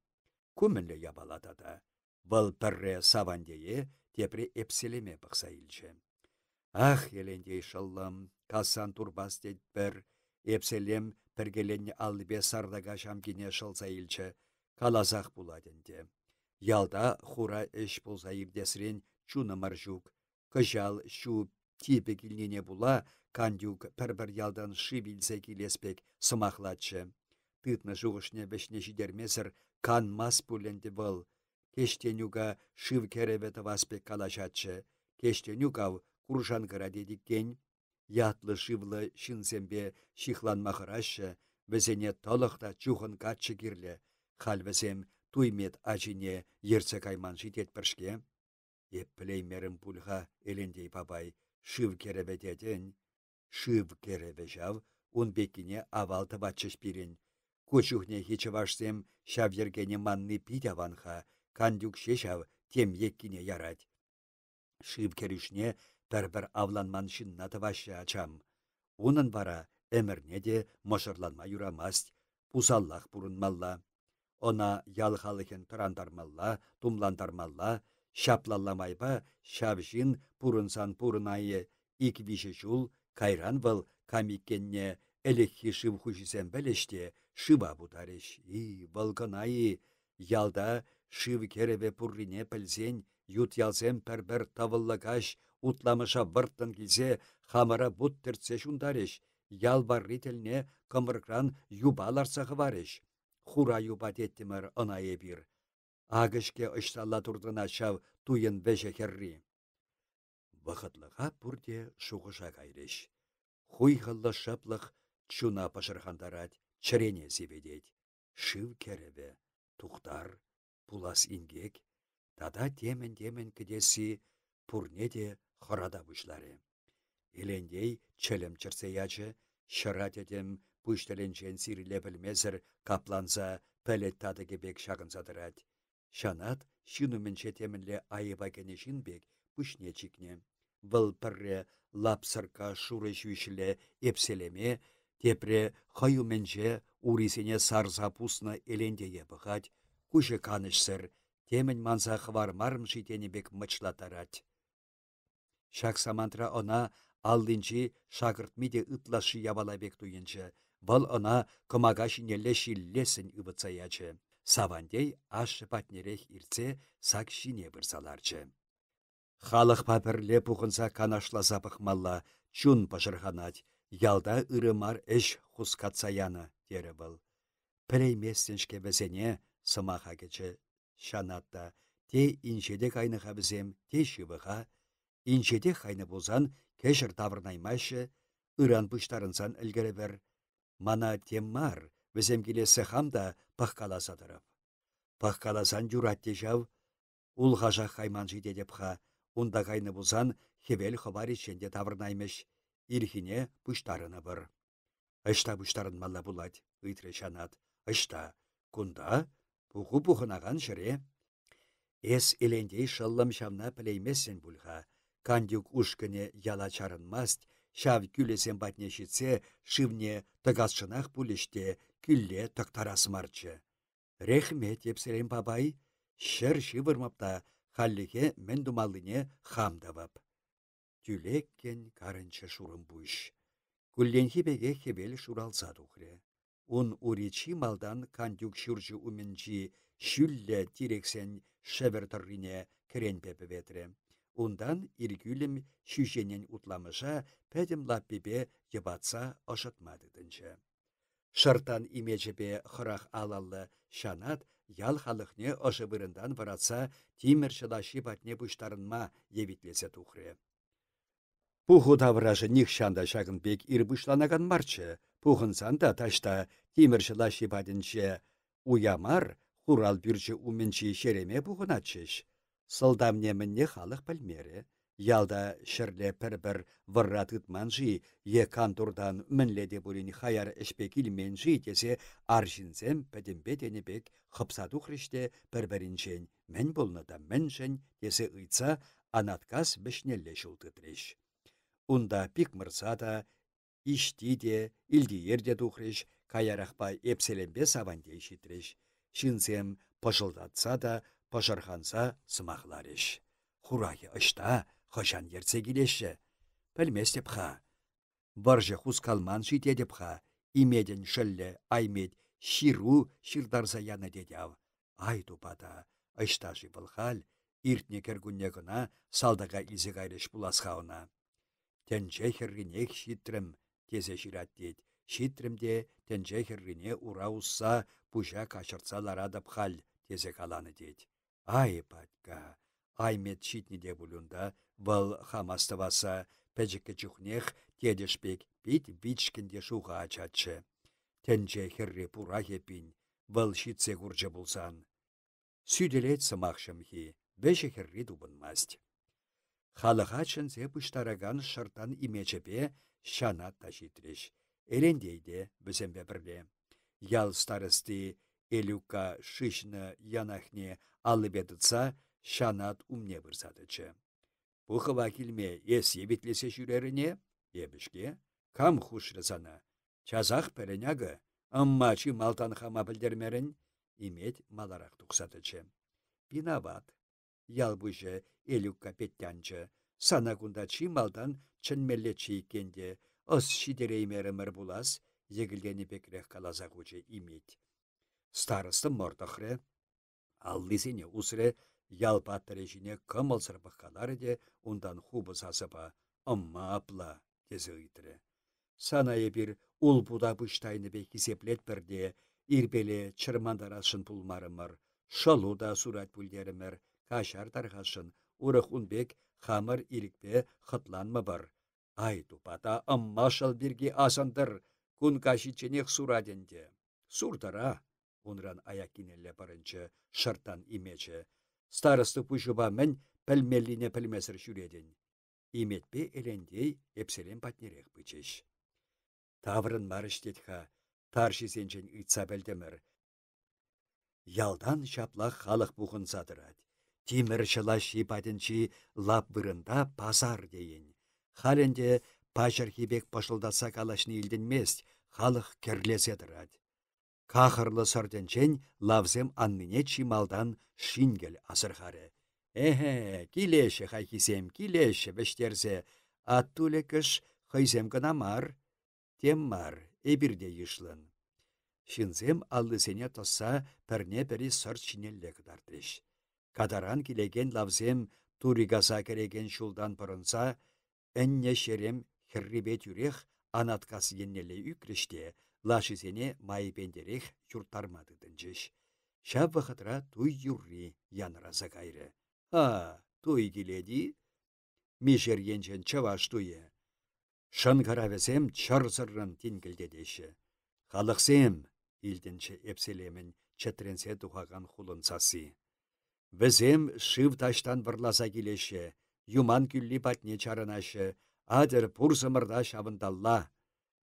Күмінлі ябалатада. Бұл пірре савандее тепре эпселеме бұқса илчі. Ах, елендей шыллым, касан турбас дед бір, эпселем піргеленне аллыбе сардага шамкине шылса илчі, калазақ буладенде. Ялда хура эш болса ирдесрен чуны маржук, кыжал шу типе килнене була, кандюк пір-бір ялдан шы билсе келеспек сымақлатшы. Тытны жуғышне бешне жидермесір кан мас бүленді бұл. Кештенюга шыв кереветі васпек калашатшы. Кештенюгав куржан кыра дедіккен. Ятлы шывлы шынсембе шихланмақырашы, візене толықта чухын катшы кирлі. Халвізем туймет ажине ерце кайман житет піршке. Епплеймерім пульға елендей бабай шыв кереветеден. Шыв керевежав, он бекіне авалты батчыш пирен. Көчухне хечі вашсем шав ергене манны пидяванха, кандюк шешав тем еккіне ярать. Шыв керішне бір авланман шыннаты вашы ачам. Унын вара әмірне де мошырланма юрамаст, пусаллах бұрынмалла. Она ялхалыхен тұрандармалла, тумландармалла, шаплалламайба шавжин пурынсан пурынайы иквиші жул кайран был камиккенне элекхи шыв хушисен бәлеште шыва бутареш. Валганайы ялда шыв кереве пуррине пілзен ют ялзен пәрбір тавыллагаш утламыша вырттын келсе хамара бут тіртсе шундареш. Ялбар рителне кымыркран юбаларсағы бареш. Хура юба деттімір ынайы бір. Агышке ұшталла турдына шав туйын вәжі керри. Вақытлыға бұрде шуғыша кайреш. Хуйғылы шаплық чуна пашырхандарад, чырене зебедет. Шыв кереве, тухтар, пулас ингек, тада темен кедесі пурнеде хорада бұшлары. Елендей чөлім чырсе ячы, шырат едем пүштеленчен сиріле білмезір капланса пәлет тады кебек шағынсадырад. Шанат шынуменше темінле айыба кенешін бек пүшне чикне. Бұл пірре лапсырка шуры жүйшілі епселеме, тепре хайуменже урисене сарза пусна елендее бұғад, күші канышсыр, темін манса хвар марым житені бек мычлатарад. Шақсамантра она алдынчы шағыртмеде ытлашы ябала бек туйынчы, бұл она кымага шинелі шиллесін үбітсаячы. Савандей ашы патнерех ирце сак шине бірсаларчы. Халық папірле пұғынса канашласа пықмалла, чун пашырханат, ялда ырымар эш хускатсаяны, дері бұл. Пірейместеншке бізене сымаға кечі шанатта, те иншеде кайныға бізем, те шывыға, иншеде кайны болзан кешір тавырнаймашы, ыран пұштарынсан үлгірі бір. Мана теммар, бізем келесі хамда паққаласадырып. Паққаласан юратте жау, улғажа қайман жидедепха, онда кайны болсан хевел ховар ішенде тавырнаймыш, ирхине пұштарыны бір. Ышта пұштарын мала булад, үйтре шанат. Ышта, кунда, пұху-пұхынаған жыре. Эс елендей шыллым шамна пілеймесен бұлға, кандюк ушкыне яла чарынмаст, шав күлесен батне шитсе, шивне тыгасшынақ бұлеште, күлле тықтарасымарчы. Рехмет епсерен бабай, шыр шывырмапта, халлиге мен думалыне хамдавап. Тюлеккен карынчы шурым бұш. Күлленхи беге хебел шуралса тухре. Un уричи малдан кандюк шуржы уменчи шүлле тирексен шевертаррине керен пепе ветре. Ундан иргүлім шүженен утламыша пәдім лаппебе ебатса ошытмадыдынчы. Шыртан имечепе хырах алаллы шанат ял халықне ошыбырындан варатса тиміршілаши батне бұштарынма евитлесе тухре. Пуху тавражы них шанда шагын бек ирбышланаган марчы, пухынсан да ташта тиміршілаши батынче уямар хурал бүрчі уменчи шереме пухыначыш. Сылдамнемінне халық пілмері, Ялда шірле пір-бір вырра тытманжи, е кантурдан мінледе бұлін хаяр ішпекілменжи десе аржинзем пәдімбе денебек қыпсаду хріште пір-бірінчен мен болнада меншен десе ұйца анаткас бішнелле шултытреш. Унда пик мырсада, ишти де, илдиер де тухреш, каярахпа эпселембе саванде шитреш. Шинзем пышылдатса да, пышырханса сымақлареш. Хурайы ышта, хышан ерце келеші. Пілместеп ха. Баржы хускалман житедеп ха. Имеден шылле, аймед, ширу, ширдарса яны дедяв. Ай тупада, ышта жывыл хал, иртне кергунне гына салдаға илзе гайреш буласхауна. Тенче херринех шитрім, тезе жират дед. Шитримде тенче херрине ура усса пужа качыртса ларадып хал, тезе каланы дед. Ай патка. Аймет шитниде бұлында, бұл хамаставаса пәжікі жүхнех тедешпек бит бичкінде шуға ачатшы. Тенже херре пура хепін, бұл шитсе күрже бұлсан. Сүделет сымақшымхи, бәші херре дубынмаст. Халыға чынзе бұштараган шыртан имечепе шанат ташитреш. Элендейде бізембе бірле. Ял старысты элюка шишны янахне алыбедыца шанат умне бұрсадычы. Бұқыва келме ес ебетлесе жүреріне, ебішке, кам хушрызана. Чазақ пәрінәгі, аммачы малтан хама білдермерін, имет маларақ тұқсадычы. Бинават, ял бұжы елік капеттянчы, сана күндачы малдан чынмелле чейкенде, ос шидереймерімір бұлас, егілгені бекірек қалазақ ұжы имет. Старысты мордықры, аллызіне ұсыры, ялпаттыры жіне кымыл сырбыққалары де ондан хубы сасыпа, ымма апла тезі ұйтыры. Санайы бір ұл бұда бұштайны бек есеплет бірде, ирбеле чырмандарашын пулмарымыр, шылу да сурат бүлдерімір, кашар тарғашын, ұрық ұнбек хамыр ирікпе қытланмы бір. Ай тупата ымма шыл бірге асындыр, күн кашиченек сураденде. Сурдыра, ұнран аяк кинелле барынчы, шыртан имечі. Старысты пұжыба мен пілмеліне пілмесір жүреден. Иметпе елендей епселен патнерек бычеш. Таврын марыштетха, тарши сенчен ұйтса бәлдемір. Ялдан шаплақ халық бұғын садырад. Тимір шыла шипадынчи лап бұрында пазар дейін. Халенде пажырхибек пашылдаса калашны илденмест, халық керлеседірад. Кахырлы сарденчен лавзем анныне чималдан шингел асырхары. Килеші хайхисем, килеші біштерзе, аттуле кыш хайзем гына мар, тем мар, эбірде ешлын. Шинзем аллысене тосса пірне-пірі сырт шинелле кыдардыш. Кадаран килеген лавзем туригаса кереген шулдан пырынса, әнне шерем хіррибет юрех анаткас еннеле үкреште, лашызене майбендерек юрттармадыдынчыш. Шап вақытра туй юрри янраза кайры. Туй келеді? Мишер енчен чаваш туйы. Шын каравесем чарзыррын тингілдедеші. Халықсем, илдінші эпселемін чәтренсе тухаган хулынсасы. Бізем шыв таштан варласа келеші, юман күлли патне чарынашы, адыр пұрсымырда шабындалла.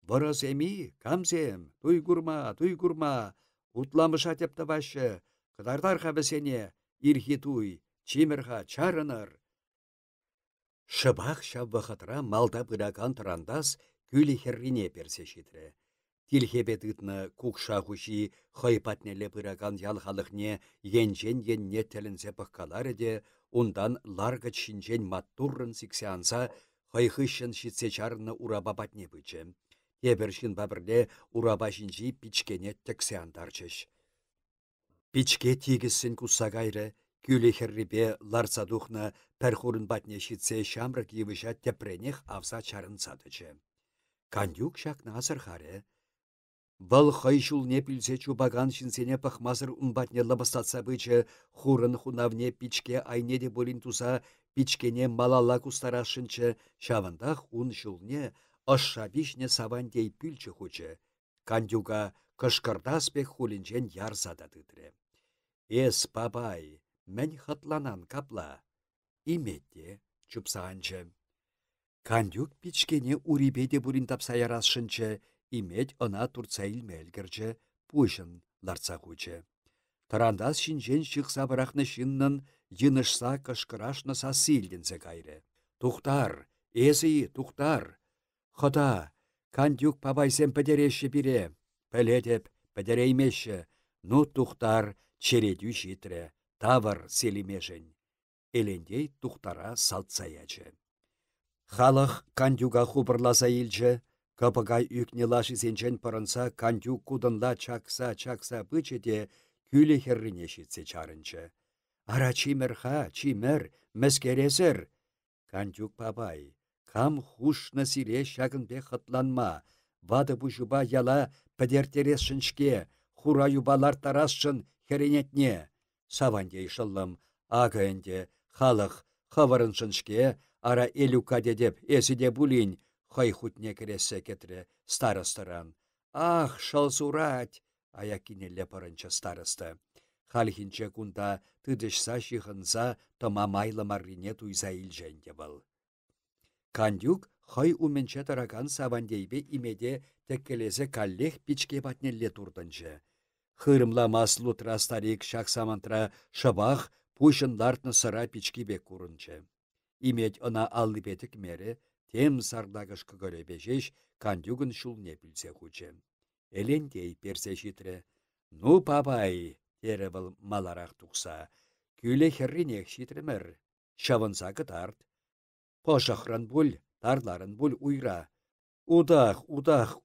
Бұрыз әмі, камзем, туйгурма, утламыша тепті башы, қыдардарға бісене, ирхи туй, чимірға чарыныр. Шыбақ шабвақытыра малда бұраган тұрандас күлі херрине персе шитрі. Тилхебет үтні кукша хуши хайпатнелі бұраган ялхалықне енжен енне тәлінзе бұққалары де, ондан ларгыт шинжен маттуррын сиксеанса хайхышын шитсе чарыны ураба батне бычы. Ебіршін бабірле ураба жинжи пичкене тіксеандарчыш. Пичке тигізсін куса гайры, күлі херрибе ларцадухна пәрхурын батне шитсе шамрық евіша тепренех авса чарын садычы. Кандюк шакна асырхары. Бұл хайшул не пілсе чубаган шинсене пахмазыр унбатне лабастатса бычы, хурын хунавне пичке айнеде болин туса пичкене малала кустарашынчы, шавандах ун шулне ашша бишне савандей пүлчі хучы. Кандюга кышкырдас бек хулинчен ярсада тытры. Бабай, мән хатланан капла. Иметте, чупсанчы. Кандюк пичкене урибеде бурин тапса ярасшынчы, имет ына турца илмелгірчі, пушын ларца хучы. Тарандас шинчен шықса бірақны шиннын йынышса кышкырашны сасылденсе кайры. Тухтар, эзі, тухтар. Хода, кандюк пабайсен пәдереші бире. Пәледеп, пәдереймеші. Ну тухтар, чередю житрі, тавыр селимешін. Элендей тухтара салтсаячы. Халық кандюга хубырласа илчі, капыгай үкне лаши сенчен пырынса кандюк кудынла чакса бычеде күлі херрине шитсе чарынчы. Ара чимір чимір, мәскересір. Кандюк пабай, кам хушны сире шагынбе хытланма, вады бұжуба яла пәдертерес шыншке, хура юбалар тарасшын херенетне. Савандей шылым, ағынде, халық хаварын шыншке, ара элюка дедеп, эсіде бұлін, хай хутне кересе кетірі старыстыран. Ах, шалсурать! Аякинелле парынча старысты. Халхинче кунда тыдышса шихынса тома майлы маррине туйса илженде был. Кандюк хай уменче тараган савандейбе имеде теккелесе каллех пичке батнелле турдынчы. Хырымла маслу трастарик шаксамантра шабах пушынлартны сыра пичкебе курынчы. Имет она аллы бетік мере, тем сардагыш көгөребежеш кандюгын шулне білсе хучы. Элендей персе житрі. Ну, папай, тері бұл маларақ тұқса. Күлі херринек житремір. Шавынса кытард. Пошақран бұл, тарларын бұл уйра. Удах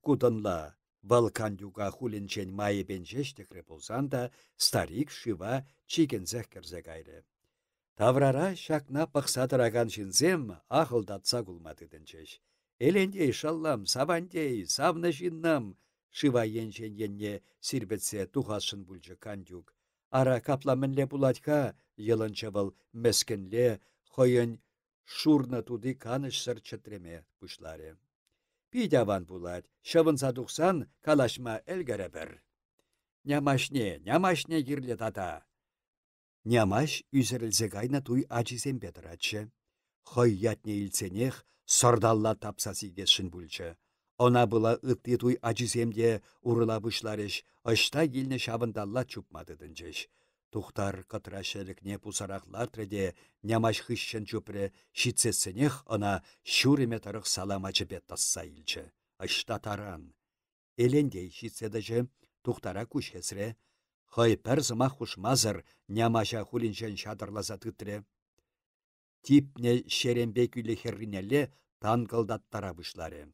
кудынла. Бұл кандюга хулінчен майы бен жештікрі болсан да, старик шыва чигензек кірзе кайры. Таврара шакна пақсадыраган жинзем ақылдатса кулмадыдынчеш. Элендей шаллам, савандей, савны жиннам. Шыва енчен енне сирбетсе тухашын бүлчі кандюк. Ара капламынле булатка йылынчы был мәскінле хойын шурны туды каныш сыр чытреме пушлары. Пидяван булат, шывынса тухсан калашма әлгәрі бір. Нямашне кирле тата. Нямаш үзірілзе гайна туй ачисен бедіратшы. Хой ятне илсенех сордалла тапсасигесшін бүлчі. Она была ытты туй ачисемде урыла бұшларыш, ышта келіне шабындалла чупмадыдынчыш. Тухтар кытрашелікне пусарақлар треде нямаш хыщын чупре шитсесенех она шуреме тарық саламачы бет тасса илчі. Ышта таран. Элендей шитседажы тухтара күшесре, хай пәр зыма хушмазыр нямаша хулинчен шадырласа тытре. Типне шерембе күлі херринелле танкылдаттара бұшлары.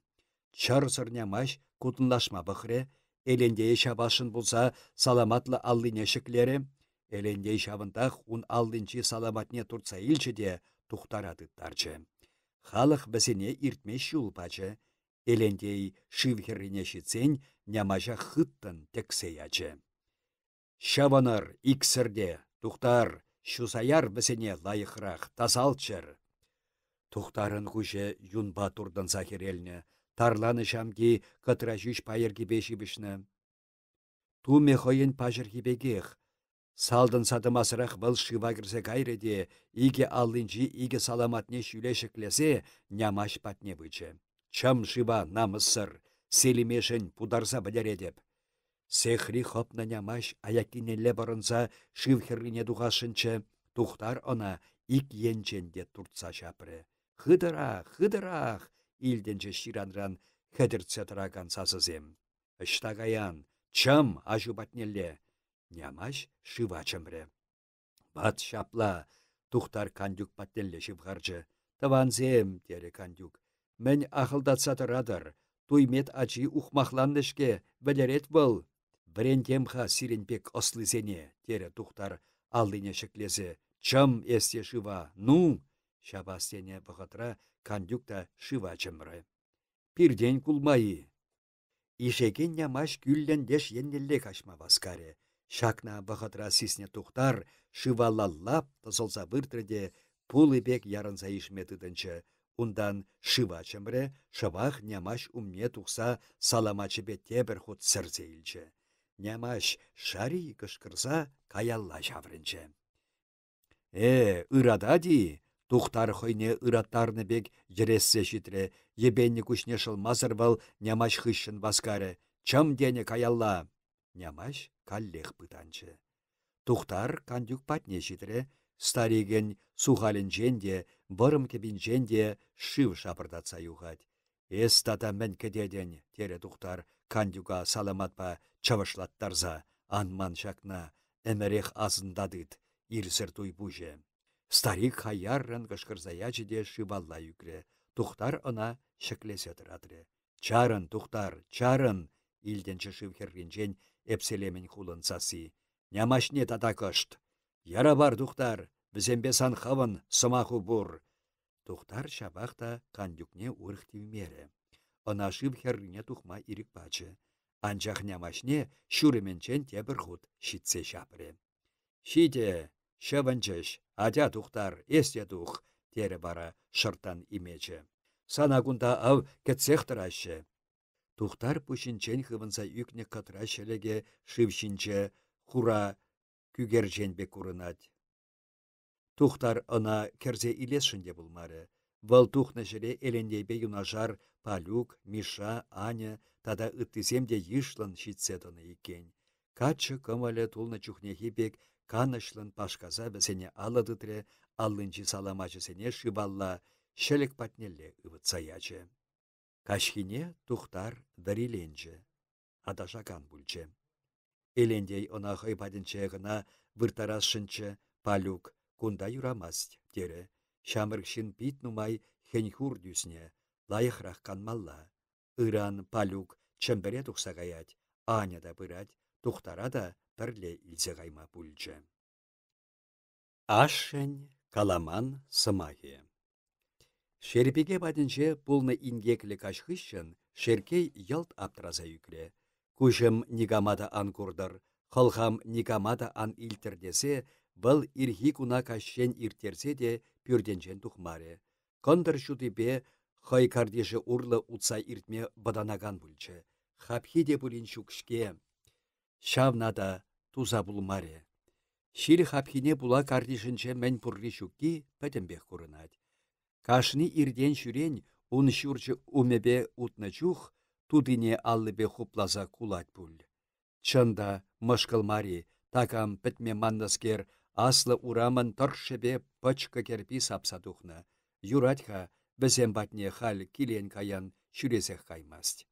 Чарсыр нямаш кутынлашма бұқре, элендей шабашын болса саламатлы аллине шіклері, элендей шабындақ ұн аллинчи саламатне турца илчі де тухтарадыттарчы. Халық бізіне иртмеш юлпачы, элендей шивхеррине шитсен нямаша хыттын тексеячы. Шаваныр иксірде, тухтар, шусаяр бізіне лайықрақ тасалчыр. Тухтарын хуже юнба турдын захиреліне, тарланы шамги кытра жүш пайырги беші бішні. Туме хойын пажырги бегех. Салдын садымасырақ бұл шыва кірсе кайреде, иге аллынчи, иге саламатне шүлешіклесе, нямаш патне бычы. Чам шыва намысыр, селимешін пударса бідередеп. Сехри хопна нямаш аякинелле барынса шывхеррине дұғашынчы, тухтар она ик енченде туртса шапры. Хыдырах, илденче ширанран хедіртсе тұраган сасызем. Ыштагаян, чам ажубатнелле. Нямаш шыва чымры. Бат шапла, тухтар кандюк паттелле шывғарчы. Таванзем, тере кандюк. Мен ақылдатса тұрадыр. Туймет ачи ухмахланнышке білерет бұл. Брендемха сиренпек ослызене, тере тухтар алдыне шеклезе. Чым эсте шыва, ну! Шабастене бұғытра кандюкта шыва чымры. Пирден кулмайы. Ишеген нямаш күллендеш еннелле кашма баскаре. Шакна бұғытра сисне тухтар шывалаллап тысылса бұртырде пулы бек ярынса ишметыдынчы. Ундан шыва чымры, шывах нямаш умне тухса саламачы бетте бір худ сірзейлчі. Нямаш шари кышкырса каялла жаврынчы. Ырадади, Тухтар хойне ыраттарны бек ерессе житре, ебенні күшне шылмазыр вал нямаш хыщын васкары. Чым дене каялла? Нямаш каллех пытанчы. Тухтар кандюк патне житре, стариген сухалін женде, бұрым кебін женде шыв шапырдатса юғад. Эс тата мен кедеден, тере тухтар, кандюга саламатпа чавышлаттарза, анман шакна, әмірех азындадыд, ирсір туй бұже. Старик хаяррын кышкырзаячы де шывалла юкре. Тухтар ына шеклесе тұрадыры. Чарын, тухтар, чарын! Илденчі шыв херринчен эпселемен хулын сасы. Нямашне тата кышт. Яра бар, тухтар, бізембе сан хавын сымаху бур. Тухтар шабақта кандюкне урықтивмері. Ына шыв херрине тухма ирік бачы. Анчах нямашне шүременчен тебір худ шитсе шапыры. Шите, шывынчыш, атя тухтар, есте тух, тере бара шыртан имечі. Санагунда ав кетсехтырашы. Тухтар пушинчен хывынса юкне катрашелеге шывшинче хура күгерженбе курынать. Тухтар ына керзе илесшінде булмары. Вăл тухнă çеле элендейбе юнашар Палюк, Миша, Аня, тада ыттисемде йышлын çитсе тăны иккен. Каччă кăмăле тулнă чухнехи бек канышлын пашказа бісене алыдытре, аллынчи саламачысене шыбалла, шелек патнелле ывытса ячы. Кашхине тухтар вăриленчче, адашакан пульчче. Элендей ына хăй патенче гына выртарасшынчче Палюк кунда юрамасть, тере. Шамыркшин пит нумай хеньхур дюсне, лайықрақ канмалла. Иран Палюк чембере тухса гаять, Аня да пырать, тухтара да пірле илсе гайма пульчче. Ашшен каламан сымахи. Шерпеге бадынче пулны ингеклі кашхыщын, шеркей ялт аптраза юкле. Кушым нигамада ан курдыр, хылхам нигамада ан илтердесе, бұл ирхи куна кашшен иртерсе де пюрденчен тухмаре. Кондыр шутипе хай кардеші урлы утса иртме баданаган бульчы. Хапхи де булин шукшке. Шавнада туза булмаре. Шил хапхине була кардешінче мен пурри шукки пәтембех курынать. Кашни ирден шүрен ун шүрчі умебе утны чух, тудыне аллыбе хуплаза кулать пуль. Чында мышкылмари, такам пітме маннаскер, аслы урамын тұршыбе пычка керпи сапса тухнă. Юратха бізем батне хал килен каян шүресех каймасть.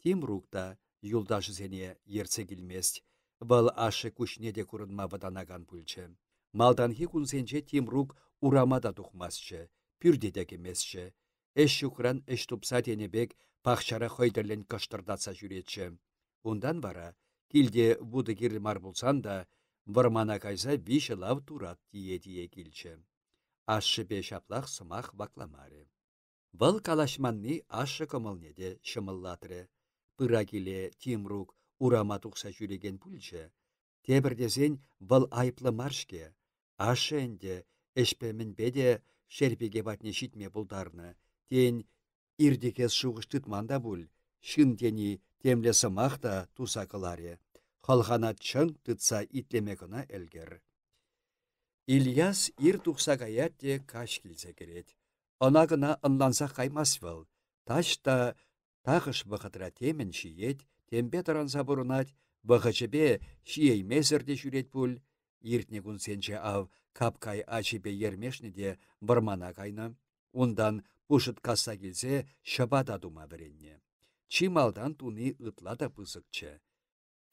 Тимрукта юлдашысене ерце келмест. Вăл ашы күшнеде курынма ваданаган пульчче. Малданхи кунсенче Тимрук урамада тухмасчы, пүрдеде кемесчче. Эш шукран эш тупса тенебек пахчара хойдерлен кыштырдатса жүретчче. Ундан вара, килде буды кирлмар булсан да, вармана кайса виші лав турат тие килчче. Ашы бе шаплах сымах вакламаре. Вăл калашманни ашы кымылнеде шымыллатры. Пыра киле Тимрук урама тухса жүреген пульчче. Тебірдесен вăл айплы маршке. Ашы энде эшпемін беде шерпеге батне шитме булдарны. Тен ирдекес шуғыштытманда бұл. Шын тени темле сымах та туса кыларе. Халхана чын тытса итлемекына элгер. Ильяс ир тухса гаятте каш килсе керет. Она гына ынланса каймас вăл. Ташта тахыш вăхытра темен шиет, тембе таранса бурунать, вăхычепе шиеймесерде жүрет пуль. Иртне кунсенче ав капкай ачипе ермешнеде вармана кайна. Ундан пушыт касса келсе шабада дума вренне. Чималдан туни ытла да пысыкчче.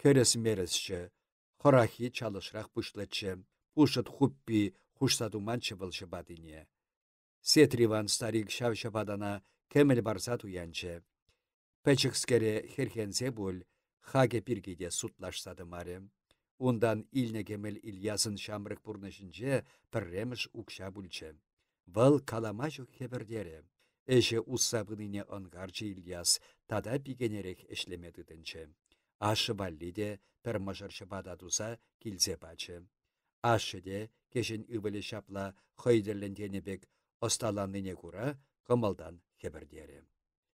Керес-мересчче, хорахи чалышрах пушлетче, пушыт хуппи хуштадуманчы был шабадыне. Сетриван старик шав шабадана кемел барса туянче. Пәчікскере херхенсе бұл, хаге пиргеде сутлашсады маре. Ундан илне кемел Ильясын шамрық пурнышынче пірреміш укша бүлче. Вăл каламажу хебердере. Эше уссабыныне ынгарчы Ильяс тада пигенерек эшлемедідінче. Ашы баллиде пір мыжырчы бада туса килсе бачы. Ашы де кешін үбілі шапла хойдерленденебек осталанныне кура кымылдан хебердере.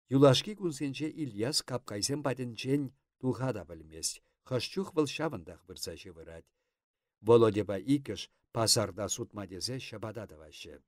Юлашки күнсенче Ильяс капкайсен бадынчен туха да білмес. Хышчух вăл шавындах вырса жывырать. Володеба икіш пасарда сутма дезе шабада давашы.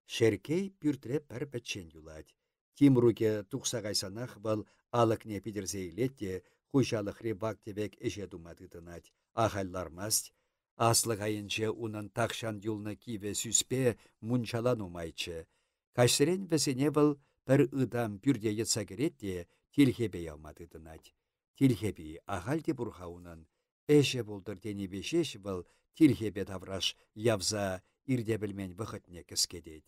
Шеркей пюртре пір пәтчен юлать. Тимруке тухсағайсанах был алықне пидерзейлетте, хушалық ребак тебек эше думадыдынать. Ахаллармасть. Аслы ғайынче унын тақшан юлны киве сүспе мунчалан умайчы. Кашсырен бәсене был пір ыдам пюрде етса керетте, тилхебе яумадыдынать. Тилхеби ахальде бурхаунын. Эше болдыр денебешеш был тилхебе тавраш явза ирде білмен вғытне кіскедет.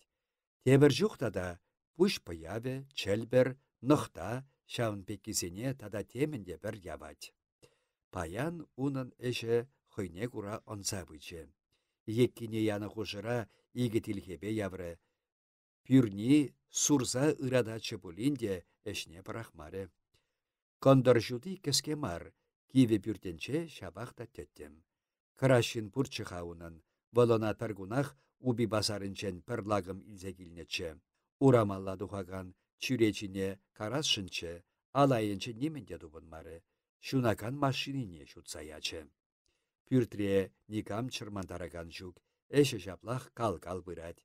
Тебір жүхта да пуш пыяве, чәлбір, нұхта, шаун пеккізене тада темінде бір явать. Паян унын эше хойне кура онса бычы. Еккине яны хушыра игі тилхебе явры. Пюрни сурза ырада чыпулинде эшне парахмары. Кондыржуды кіске мар, киве пюртенче шабақта теттім. Крашын пұрчыға унын, волона пәргунах уби базарынчен пірлагым илзегілнече. Урамалла дұғаған чүречіне карасшынче, алайынче неменде дұбынмары. Шунакан машинине шутсаячы. Пюртре никам чырмандараган жүк, эші жаплах кал-кал бұрад.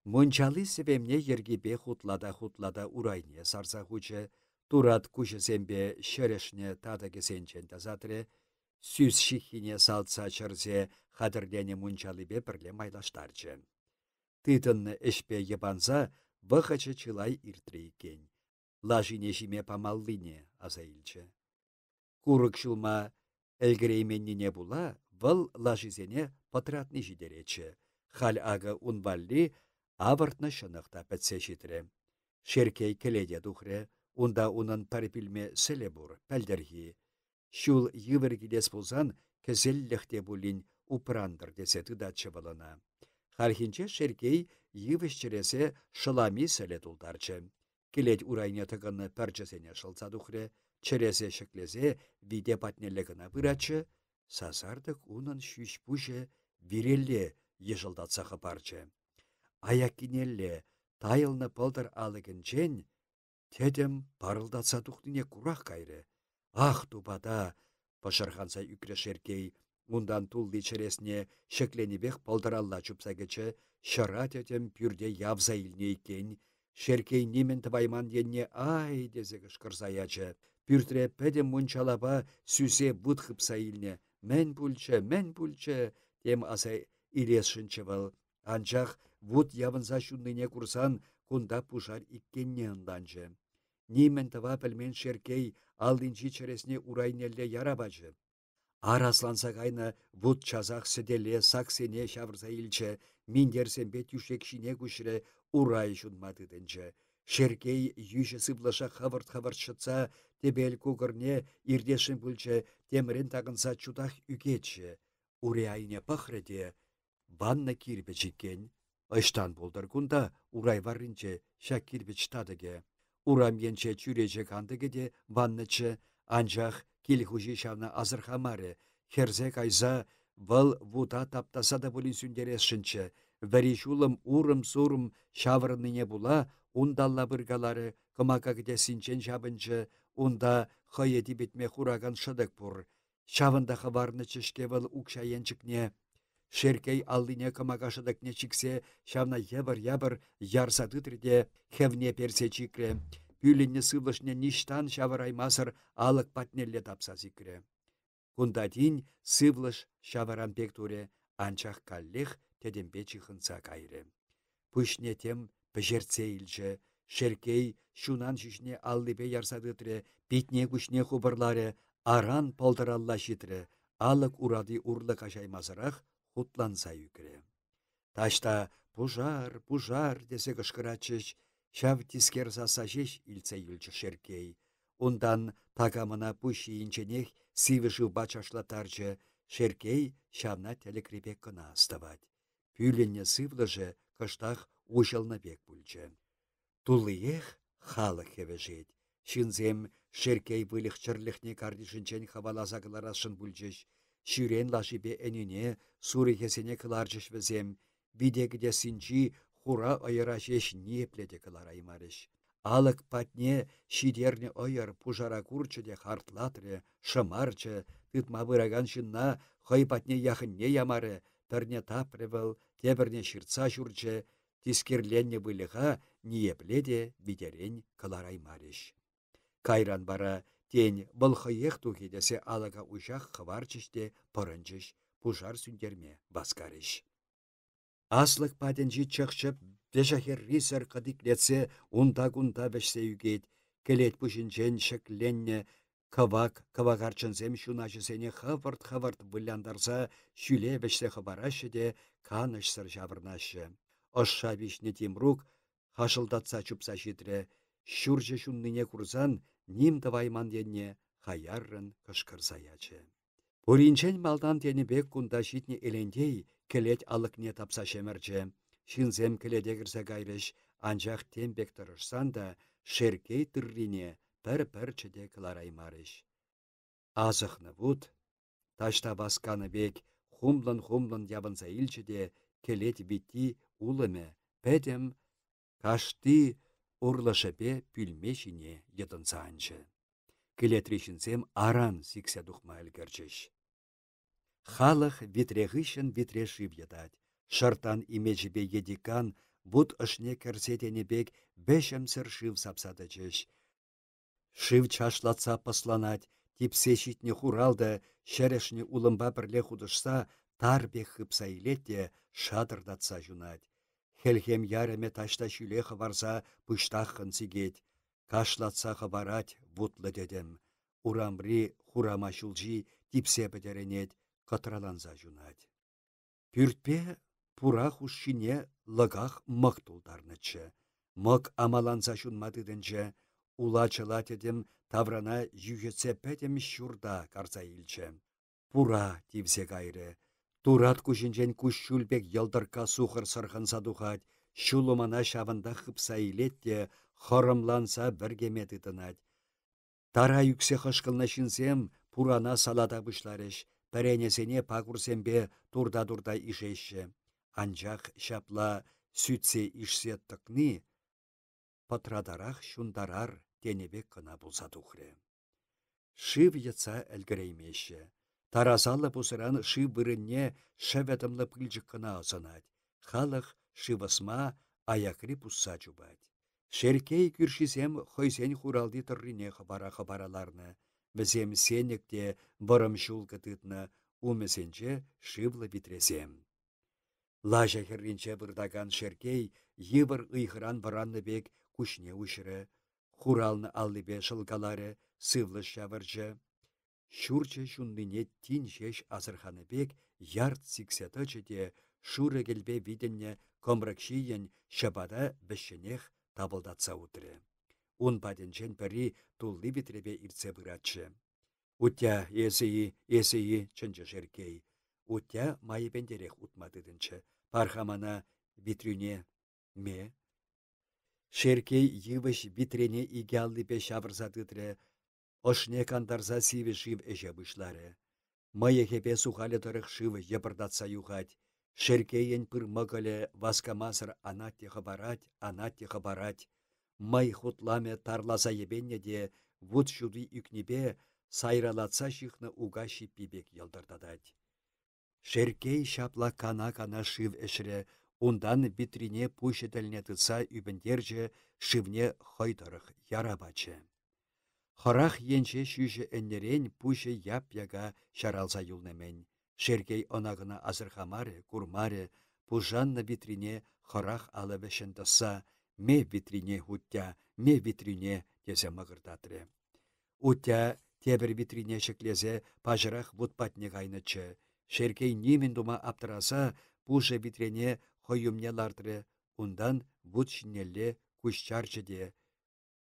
Мұнчалы себемне ергебе хутлада урайне сарса хучы, турат кушысембе шерешне тада кесенчен тазатре, сүз шихине салтса чырзе хадырлене мұнчалыбе бірле майлаштарчы. Тытынны эшпе ебанса вăхачы чылай иртре иккен. Лажине жиме памаллине азаилчы. Курык шулма әлгірейменнине була, вăл лажизене патратны жидеречі. Хал ага унвалли авыртны шынықта пәтсе житре. Шеркей келеде духре, унда унын парипилме селе бур, пәлдерхи. Шул йывыргилес булсан, кізелліхте булин упрандыр десе тыдатчы болына. Хархинче шеркей йывышчересе шылами селе тулдарчы. Келет урайне тыгынны пәрчесене шылса духре, чересе шеклезе виде патнелегіна бұрачы, сазардық унын шүш-пүші вирелле ежылдатса хапарчы. Аяккинелле тайылны пылдыр алығынчен, тедім парылдатса тухтыне курах кайры. Ах, тупада, пашырханса үкре шеркей, ундан тулды чересне шекленебек пылдыралла чупсагычы, шыра тетем пюрде явза илне иккен, шеркей немен тыбайман енне ай дезе кышкырзаячы. Пюртре пәдем мұнчалаба сүсе бұтқыпса илне, мән пульчы, тем аса илесшінші был. Анчах вуд явынса шунныне курсан, кунда пушар иккенне ынданчы. Немен тыва пілмен шеркей алдынчи чересне урайнелле ярабачы. Арасланса кайна вуд чазақ сіделе саксене шавырса илчі, миндерсенбе тюшекшине күшірі урай шунмадыдынчы. Шеркей южы сыблаша хавырт-хавырт шытса, тебел кугырне ирдешін бүлчі темірін тағынса чудах үкетші. Уре айне пахреде ванна кирбе жиккен. Ыштан болдар кунда урай варринче шак кирбеч тадыге. Урам енче чүрече кандыгеде ваннычы, анчах килхужи шавна азырхамары. Херзе кайза вăл вута таптаса да булин сүндерешшінчі. Вәришулым урым-сурым шавырыныне була, ундалла бұргалары кымака кдесінчен жабынчы, унда хăйети бетме хураган шыдык пур. Шавында хыварны чешке вăл укшаенчікне. Шеркей алдыне кымака шыдыкне чиксе, шавна ябыр-ябыр ярса тытрде хевне персе чикре. Пүлінне сывлышне ништан шавыраймасыр алық патнелле тапса зикре. Кундатин сывлыш шаваран пек туре, анчах каллех тедембе чихынса кайры. Пүшне тем пӹжертсе илчі, шеркей шунан шишне аллипе ярсадытре, питне күшне хубырларе, аран полтыралла шитрі, алық урады урлы кашаймазырақ хутланса юкре. Ташта пужар десе кышкырачыш, шав тискер саса жеш илсе илчі шеркей. Ундан тагамына пүші инченех сивышы бачашлатарчы, шеркей шавна телекрепек кына аставать. Пүленне сывлыжы кыштах ушылны бек бүлчі. Тулыех халық хевежет. Шинзем шеркей вылық чырлыхне кардишінчен хавалазағыларашын бүлчіш. Шүрен лашипе әніне суры хесене кыларчыш візем. Видегіде синчи хура айыра жеш непледе кылараймарыш. Алық патне шидерне ойыр пужара курчыде хартлатры, шымарчы, тытма выраган шынна хой патне яхынне ямары, пірне тапрывыл, тебірне шырца жүрчі, Тискерленне вылыға ниепледе бидерен калараймариш. Кайран бара тень былхыех тухедесе алага ушах хварчиште пырынчыш пушар сүндерме баскариш. Аслык патенчи чықшып, дешахерри сырқыдиклетсе унта-кунта бәшсе үгет, келет пушинчен шекленне кавагарчынсем шунашысене хавырт-хавырт выляндарса шүле бәшсе хабарашы де каныш сыр жавырнашы. Ошша вишне Тимрук хашылдатса чупса житре, шүрже шунныне курсан, ним тавайман денне хаяррын кышкырсаячы. Пуринчен малдан тенебек кунда житне элендей, келет алыкне тапса шемерче. Шинзем келеде кірсе кайрыш, анжақ тембек тұрышсан да, шеркей тыррине пір-пір чеде кылараймарыш. Азықны вуд, ташта басканы бек, хумлын-хумлын ябынса илчеде, келет битти улыме, пәдем кашты урлашапе пүлмешіне едынса анчы. Келетрешінсем аран сиксе дұхма әлгерчеш. Халық витрегішін витрешіп едад. Шартан имеджібе едикан, бұд ұшне кәрсетені бек бәшімсір шив сапсады жеш. Шив чашлатса пасланать, типсе шитне хуралды, шәрешне улымба бірле худышса, тарбек хыпса илетте шадырдатса жунать. Хелхем яреме ташта шүлеқы варса пұштаққын сигет. Кашлатса хабарать бұтлы дедім. Урамри хурама шулжи типсе бідеренет, катраланса жунать. Пүртпе пура хушшине лығақ мұқ тұлдарнычы. Мұқ амаланса жунмадыдынчы, улачыла дедім таврана жүгетсе пәдім шурда карса илчі. Пура типсе кайры. Турат күшінчен күш шүлбек елдырка сухыр сырғын садухать, шулымана шавында хыпса илетте, хорымланса біргеметі тынать. Тара юксе хышқылна шинсем, пурана салата бұшларыш, пәренесене пағурсембе турда-турда ишешші. Анжақ шапла сүтсе ишсе тықны, патрадарақ шундарар тенебек кына болса тухры. Шив етса әлгіреймеші. Таразалы бұсыран шив бірінне шәвәдімлі пүлжік кына азанать. Халық шивасма аякри пұсса жубать. Шеркей күршізем хойсен хуралды тұррине хабараларны. Бізем сенекте бұрым шулғы тытны, умесенче шивлы битресем. Лажа херринче бұрдаган шеркей евір ұйхыран баранны бек күшне ұшыры. Хуралны аллыбе шылгалары сывлы шавыржы. Шурчы шундыне тин жеш азырханы бек ярд сиксетачы де шуры келбе виденне комракшиен шабада бішінех табылдатса утыры. Ун паденчен пәрі тулли битребе ирце бұратшы. Утя есейі чынчы шеркей. Утя майы бендерек утмадыдынчы. Пархамана битрюне ме. Шеркей йывыш битрене игялды бе шавырзадыдыры. Ошне кандарса сиве шив эже бұшлары. Майы хепе сухалі тұрық шивы епырдатса юғать. Шеркейен пыр мығылы васкамазыр анатте хабарать. Май хутламе тарласа ебенне де вуд шуды үкнебе сайралатса шихны уға шиппибек елдырдадать. Шеркей шапла кана-кана шив эшре, ундан битрине пушетелне тыца үбіндерже шивне хойдырық ярабачы. Хорах енче шүші эннерен пуше яп-яга шаралса юлнемен. Шеркей онағына азырхамаре, курмаре, пужанна витрине хорах алы бешіндіса, ме витрине уття, ме витрине десе мағырдатры. Уття тебір витрине шеклезе пажырақ вудпатне кайнычы. Шеркей немен дума аптыраса, пуше витрине хойюмне лартры, ундан вуд шинелле күшчарчы де.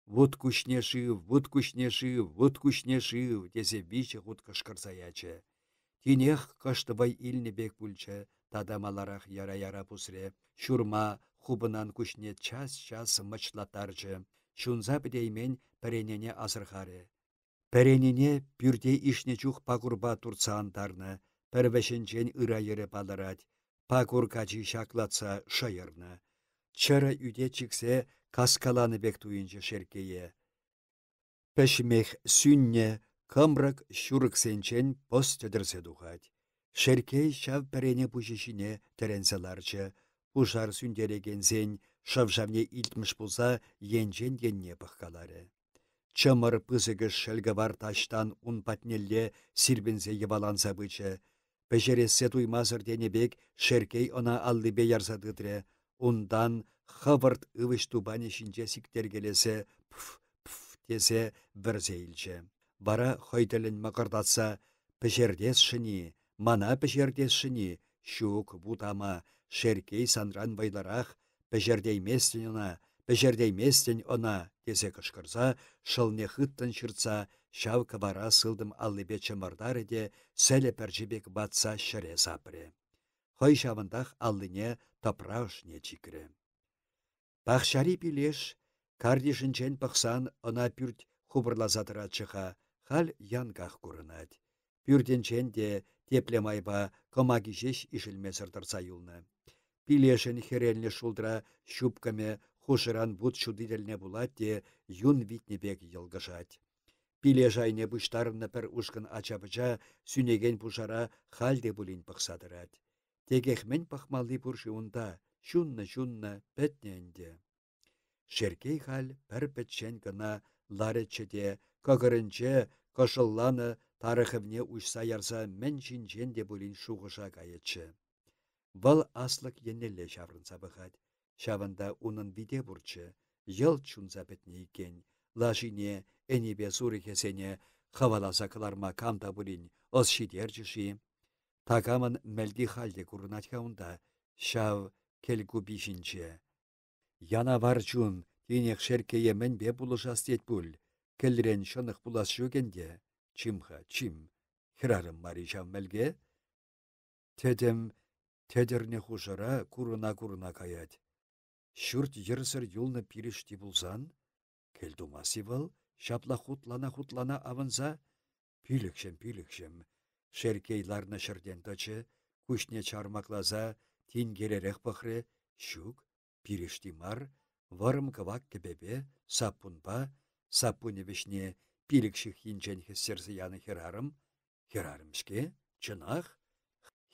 Вуд күшне шив, десе виче худ кышкырсаячы. Тинех кыштыбай илне бек пульчы, тадамаларах яра-яра пусре, шурма хубынан күшне час-час мычлатарчы. Шунза бідеймен пәренене азырхары. Пәренене пүрде ишне чух пагурба турца антарны, пәрвешінчен ырайыры балырать, пагур качи шаклатса шайырны. Чыры үде чиксе каскаланы бек туйынчы шеркее. Пәшмех сүнне кымрык шурыксенчен пост тедірсе духать. Шеркей шав пәрене пушешіне тәренселарчы, Пушар сүндерегенсен шавжавне илтміш пулса енчен енне пăхкаларӗ. Чымыр пызыгыш шелгівар таштан ун патнелле сирбенсе йываланса бычы. Пешерессе туймазыр денебек шеркей она аллыбе ярсадыдре. Ундан хывырт ывыш тубане шинче сиктергелесе пф тесе вірзе илчче. Вара хăйтеллен мăкыртатса пешердес шыни, мана пешердес шыни, щук вутама шеркей санран вайларах пешердейместен она тесе кышкырса, шылне хыттын çыртса, çав кывара сылдым аллипе чымырдаре те сәле пәрчебек батса çре сапре. Хăй çавындах аллине тăпра ышне чикре. Пахчари пилеш, кардишинчен пăхсан ына пӱрт хупăрласа чыха, хал янках курынать. Пӱртенчен те тепле майпа кăма кишеш ишелмесăр тăрса юлнă. Пилешен херелне шултра щупкаме хушыран бут çутителне пулать те юн витнепек йылгышать. Пилеш айне пуçтарыннă пӗр ушкӑн ача-пыча сүнеген пушара халде пулин пăхсатырать. Текехмен пăхмалли пурши унта, çуннă пӹтнне ӗнде. Шеркей хал пӗр пӹччен кăна ларечче те кăкӑрренче кăшылланы тарăхывне уçса ярса мӗн çинчен те пулин шухӑша кайетчче. Вăл аслăк еннелле çаврынса пăхать. Çавында унын вите пурчче, йăл чунса пӹтне иккен. Лашине энипе сурихесене хаваласа кыларма камта пулин ыс çитерчӗши. Такамын мелди халде курынатха унта, çав кел купишинче. Яна вар чун, тинех шеркее мӗнпе пулышас тет пуль. Келрен шынық пулас çукенде. Чимха, чим. Хырарым мари çав мелге? Тедем тедерне хушара курына каять. Шүрт йырсыр юлны пиришти булсан? Келдумаси вăл, çапла хутлана авынса? Пилікшем. Шеркей ларнă çртен тăчы, кучне чармакласа, тин керерех пăхре, щук, пиришти мар, вырым кăвак кепепе, саппунпа, саппуне вешне пилікших хинчен хессерсе яны херарымшке, чынах?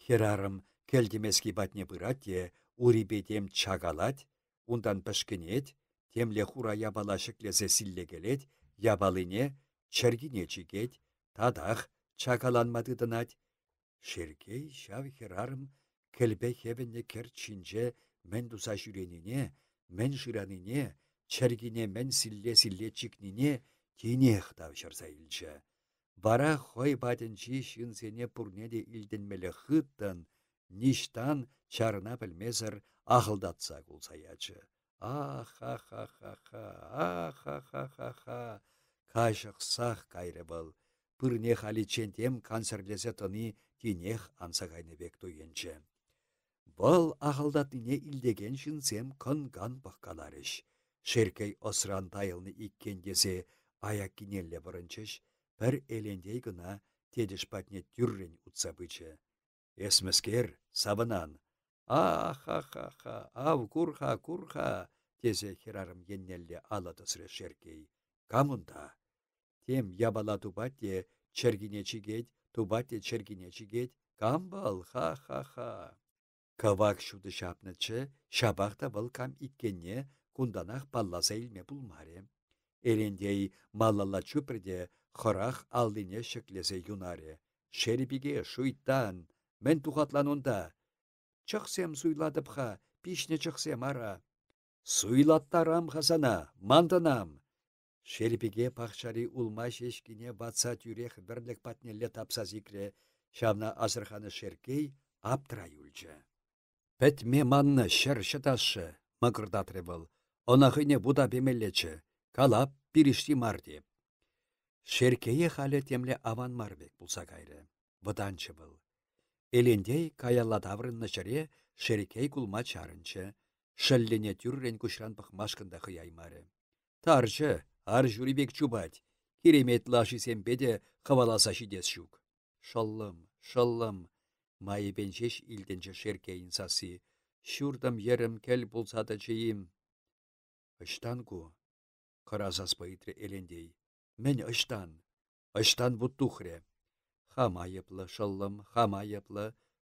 Херарым келдемески батне пырать те, урипетем чагалать, ундан пӹшкенет, темле хура ябала шеклесе силле келет, ябалине чергине чикет, тадах чакаланмады тынать. Шеркей çав херарым келпе хевенне керт чинче мӗн туса çүренине, мӗн шыранине, чергине мӗн силле чикнине тинех тавçырса илчче. Вара хăй патӗнчи çынсене пурне те илтенмелле хыттăн, ништан чарына пӹлмесӗр ахылдатса кулсаяччы. Ахахахаха, кайшықсах кайры был. Пырне халичентем кансерлесе тыны тинех анса кайныбек туйенче. Бұл ахылдатыне илдеген шынсем кынган пăхкаларыш. Шеркей осран тайылны иккендесе аяк кинелле бұрынчыш, пір элендей гына тедіш патне тюррен утса бычы. Эсмескер, сабынан. Ахахаха, ав курха, тезе херарым еннелле аладысры шеркей. Камунда? Тем ябала тубатте чергине чигет, камбал, ха. Кавак шуды шапнычы, шабақта был кам иккенне кунданах палласа илме пулмаре. Эрендей маллала чупрде хырах алдыне шеклесе юнаре. Шерипиге шуйттан, мен тухатлан онда. Чықсем суйладыпха, пишне чықсем ара. Суйлаттарам хасана, мантынам. Шерипиге пахчари улма шешкине батса тюрех бірлік патнелле тапса зикре, шавна азырханы шеркей аптра юлчы. Пәтме манны шыр шыташы, мықырдатры был. Онахыне буда бемеллечі, калап пиришти мардеп. Шеркее халі темле аван марбек бұлса кайры. Вăданчы был. Элендей каялладаврынны çре шеркей кулма чарынчы. Шыллене тюррен кушран пăхмашкында хыяймары. Тарчы, ар журибек чубать. Керемет лаши семпеде хаваласа шидес щук. Шыллым. Майыпенчеш илтенче шеркейін сасы. Шурдым ерім кел булсады чейім. Ыштан ку. Кыразас пăйтрре элендей. Мен ыштан бут тухре. Хама шыллым,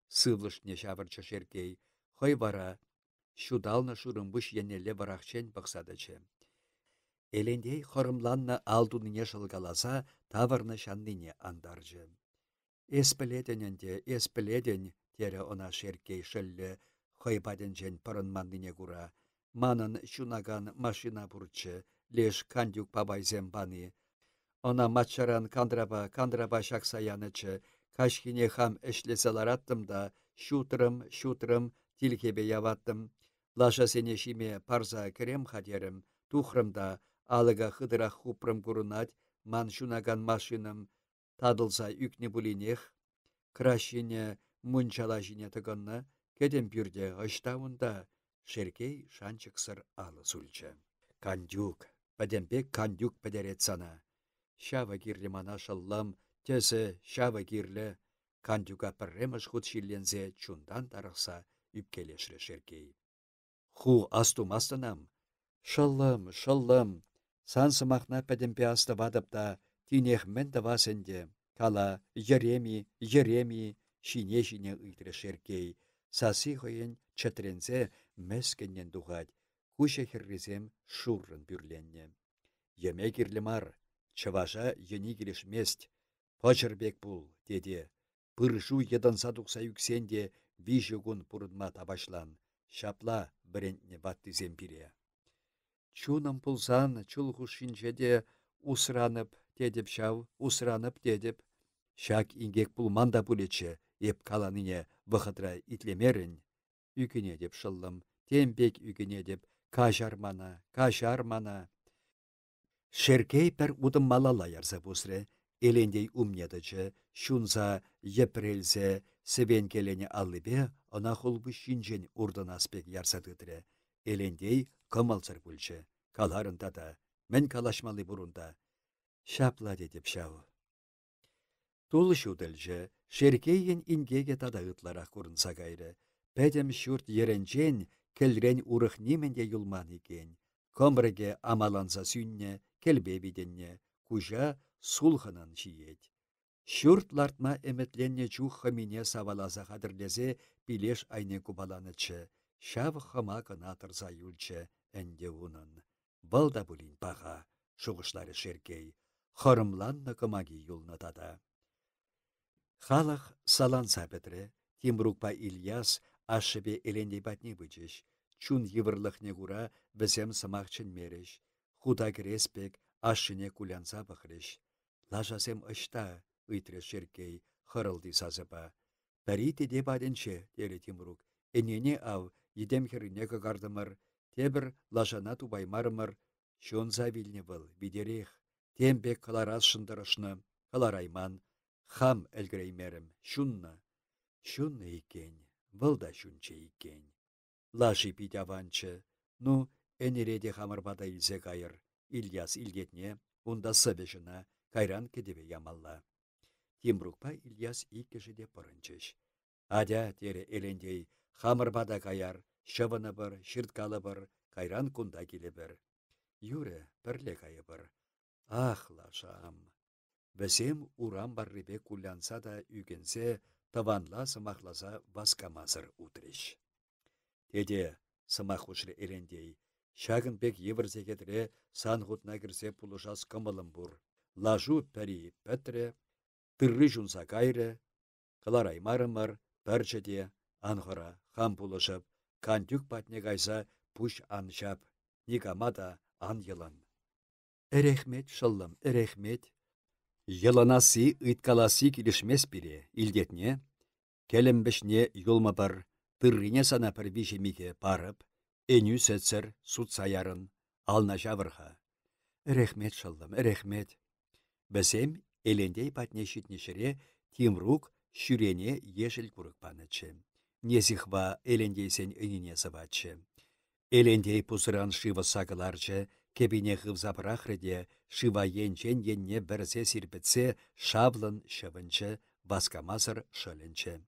сывлышне çавырчы шеркей. Хăй вара, Шудалны шурымбыш енелле варахчен пықсадычы. Элендей хорымланны алдуныне шылгаласа, тавырны шанныне андаржы. Эспіледен, тере она шеркей шыллы, хойпаденжен пырынманныне кура. Манын шунаган машина бурчы, леш кандюк пабайзем баны. Она матчаран кандраба шаксаянычы, кашкине хам эшлесалараттым да, шутрым, тилкебе яваттым. Лаша сене шиме парза керем хадерім, тухрымда, алыга хыдырақ хупрым курынать, ман шунаган машиным тадылса үкне булинех, крашине мунчала жине тыгынны, кедем пюрде ыштауында, шеркей шанчықсыр алы сульчы. Кандюк, падембек кандюк педерет сана. Шава кирлі мана шыллам, тесі шава кирлі, кандюка пірреміш худ шиллензе чундан тарықса үпкелешрі шеркей. Ху астумастынам. Шыллым, сансымақна пәдемпе асты вадыпта, тинех мен васенде, кала ереми, шине ұйтры шеркей, сасы хойын чатрензе мәскеннен дұғад, күші хіррезем шуррын бүрленне. Еме кирлі мар, чыважа ені келешмест, пачырбек бұл, деде, пыржу едынса тұқса үксенде вижігун пұрынма табашлан, шапла бірентне баттызем бире. Чуным пулсан чулху шинчеде усранып дедіп, шак ингек пулманда пулече, еп каланыне вғытра итлемерін. Үкіне деп шыллым, тембек үкіне деп, кажар мана. Шеркей пір удым малала ярса бұсыры, елендей умнедычы, шунза епрелзе, севен келені аллыбе, она хулбы шинжен урдан аспек ярсадыдыры. Елендей кымалсыр бүлчі, каларында да, мен калашмалы бұрында. Шапла дедіп шау. Тул шудылжы, шеркейін ингеге тада ытларақ көрінса кайры. Пәдім шүрт еренчен, келрен урық неменде юлман екен. Комбреге амаланса сүнне, келбе биденне, кужа сулхынан чиет. Шүрт лартма әметленне чух хамине саваласа қадырлезе билеш айне кубаланычы. Шав хама кына тұрса юлчы әнде унын. Балда бұлін баға, шуғышлары шеркей, хорымланны кымаги юлнатада. Халық саланса бітірі, Тимрукпа Ильяс ашыбе элендей батне бычыш, чун евырлықне кура візем сымақчын мереш, худа кереспек ашыне кулянса бұқырыш. Лажасем ышта, ыйтры шеркей, хырылды сазыпа. Пәрі теде баденче, дері Тимрук, энене ав, едем херіне кағардымыр, тебір лажана тубаймарымыр, шонза вилне был, бидерех, тембек каларас шындырышны, каларайман, хам әлгіреймерім, шунна. Шунны икен, был да шунче икен. Лажи бидяванчы, ну, энереде хамырбада илзе кайыр, Ильяс илгетне, унда сыбешына, кайран кедеве ямалла. Тимрукпа Ильяс иккешеде пырынчыш. Адя тере элендей, хамырбада каяр, шывыны бір, шырткалы бір, кайран кунда келе бір. Юре, бірле кайы бір. Ах, лашам! Бәсем урам баррыбе кулянса да үгенсе, таванла сымақласа васкамазыр утрыш. Теде сымақ ұшыры элендей, шагын бек евірзегедіре сан ғутна кірсе пулышас кымылым бұр. Лажу пәрі пәтірі, тырры жунса кайры, кылараймарымыр, пәрчеде, анғыра, хам пулышып, кандюк патне кайса пуш аншап, никамада ан йылын. Эрехмет, шыллым, эрехмет. Йылынасы ыйткаласы килішмес бире, илдетне, келімбішне юлма бар, тыррине сана пір бишемеге барып, эню сәтсір суд саярын, ална жавырға. Эрехмет, шыллым, эрехмет. Бәсем, элендей патне шитнешіре, Тимрук шүрене ешіл күрік панычы. Незіхва элендейсен өніне сывачы. Элендей пусыран шива сағыларчы, кебине ғывзапырақрыде, шива енчен енне бірсе сирпітсе шавлын шывынчы, баскамазыр шылынчы.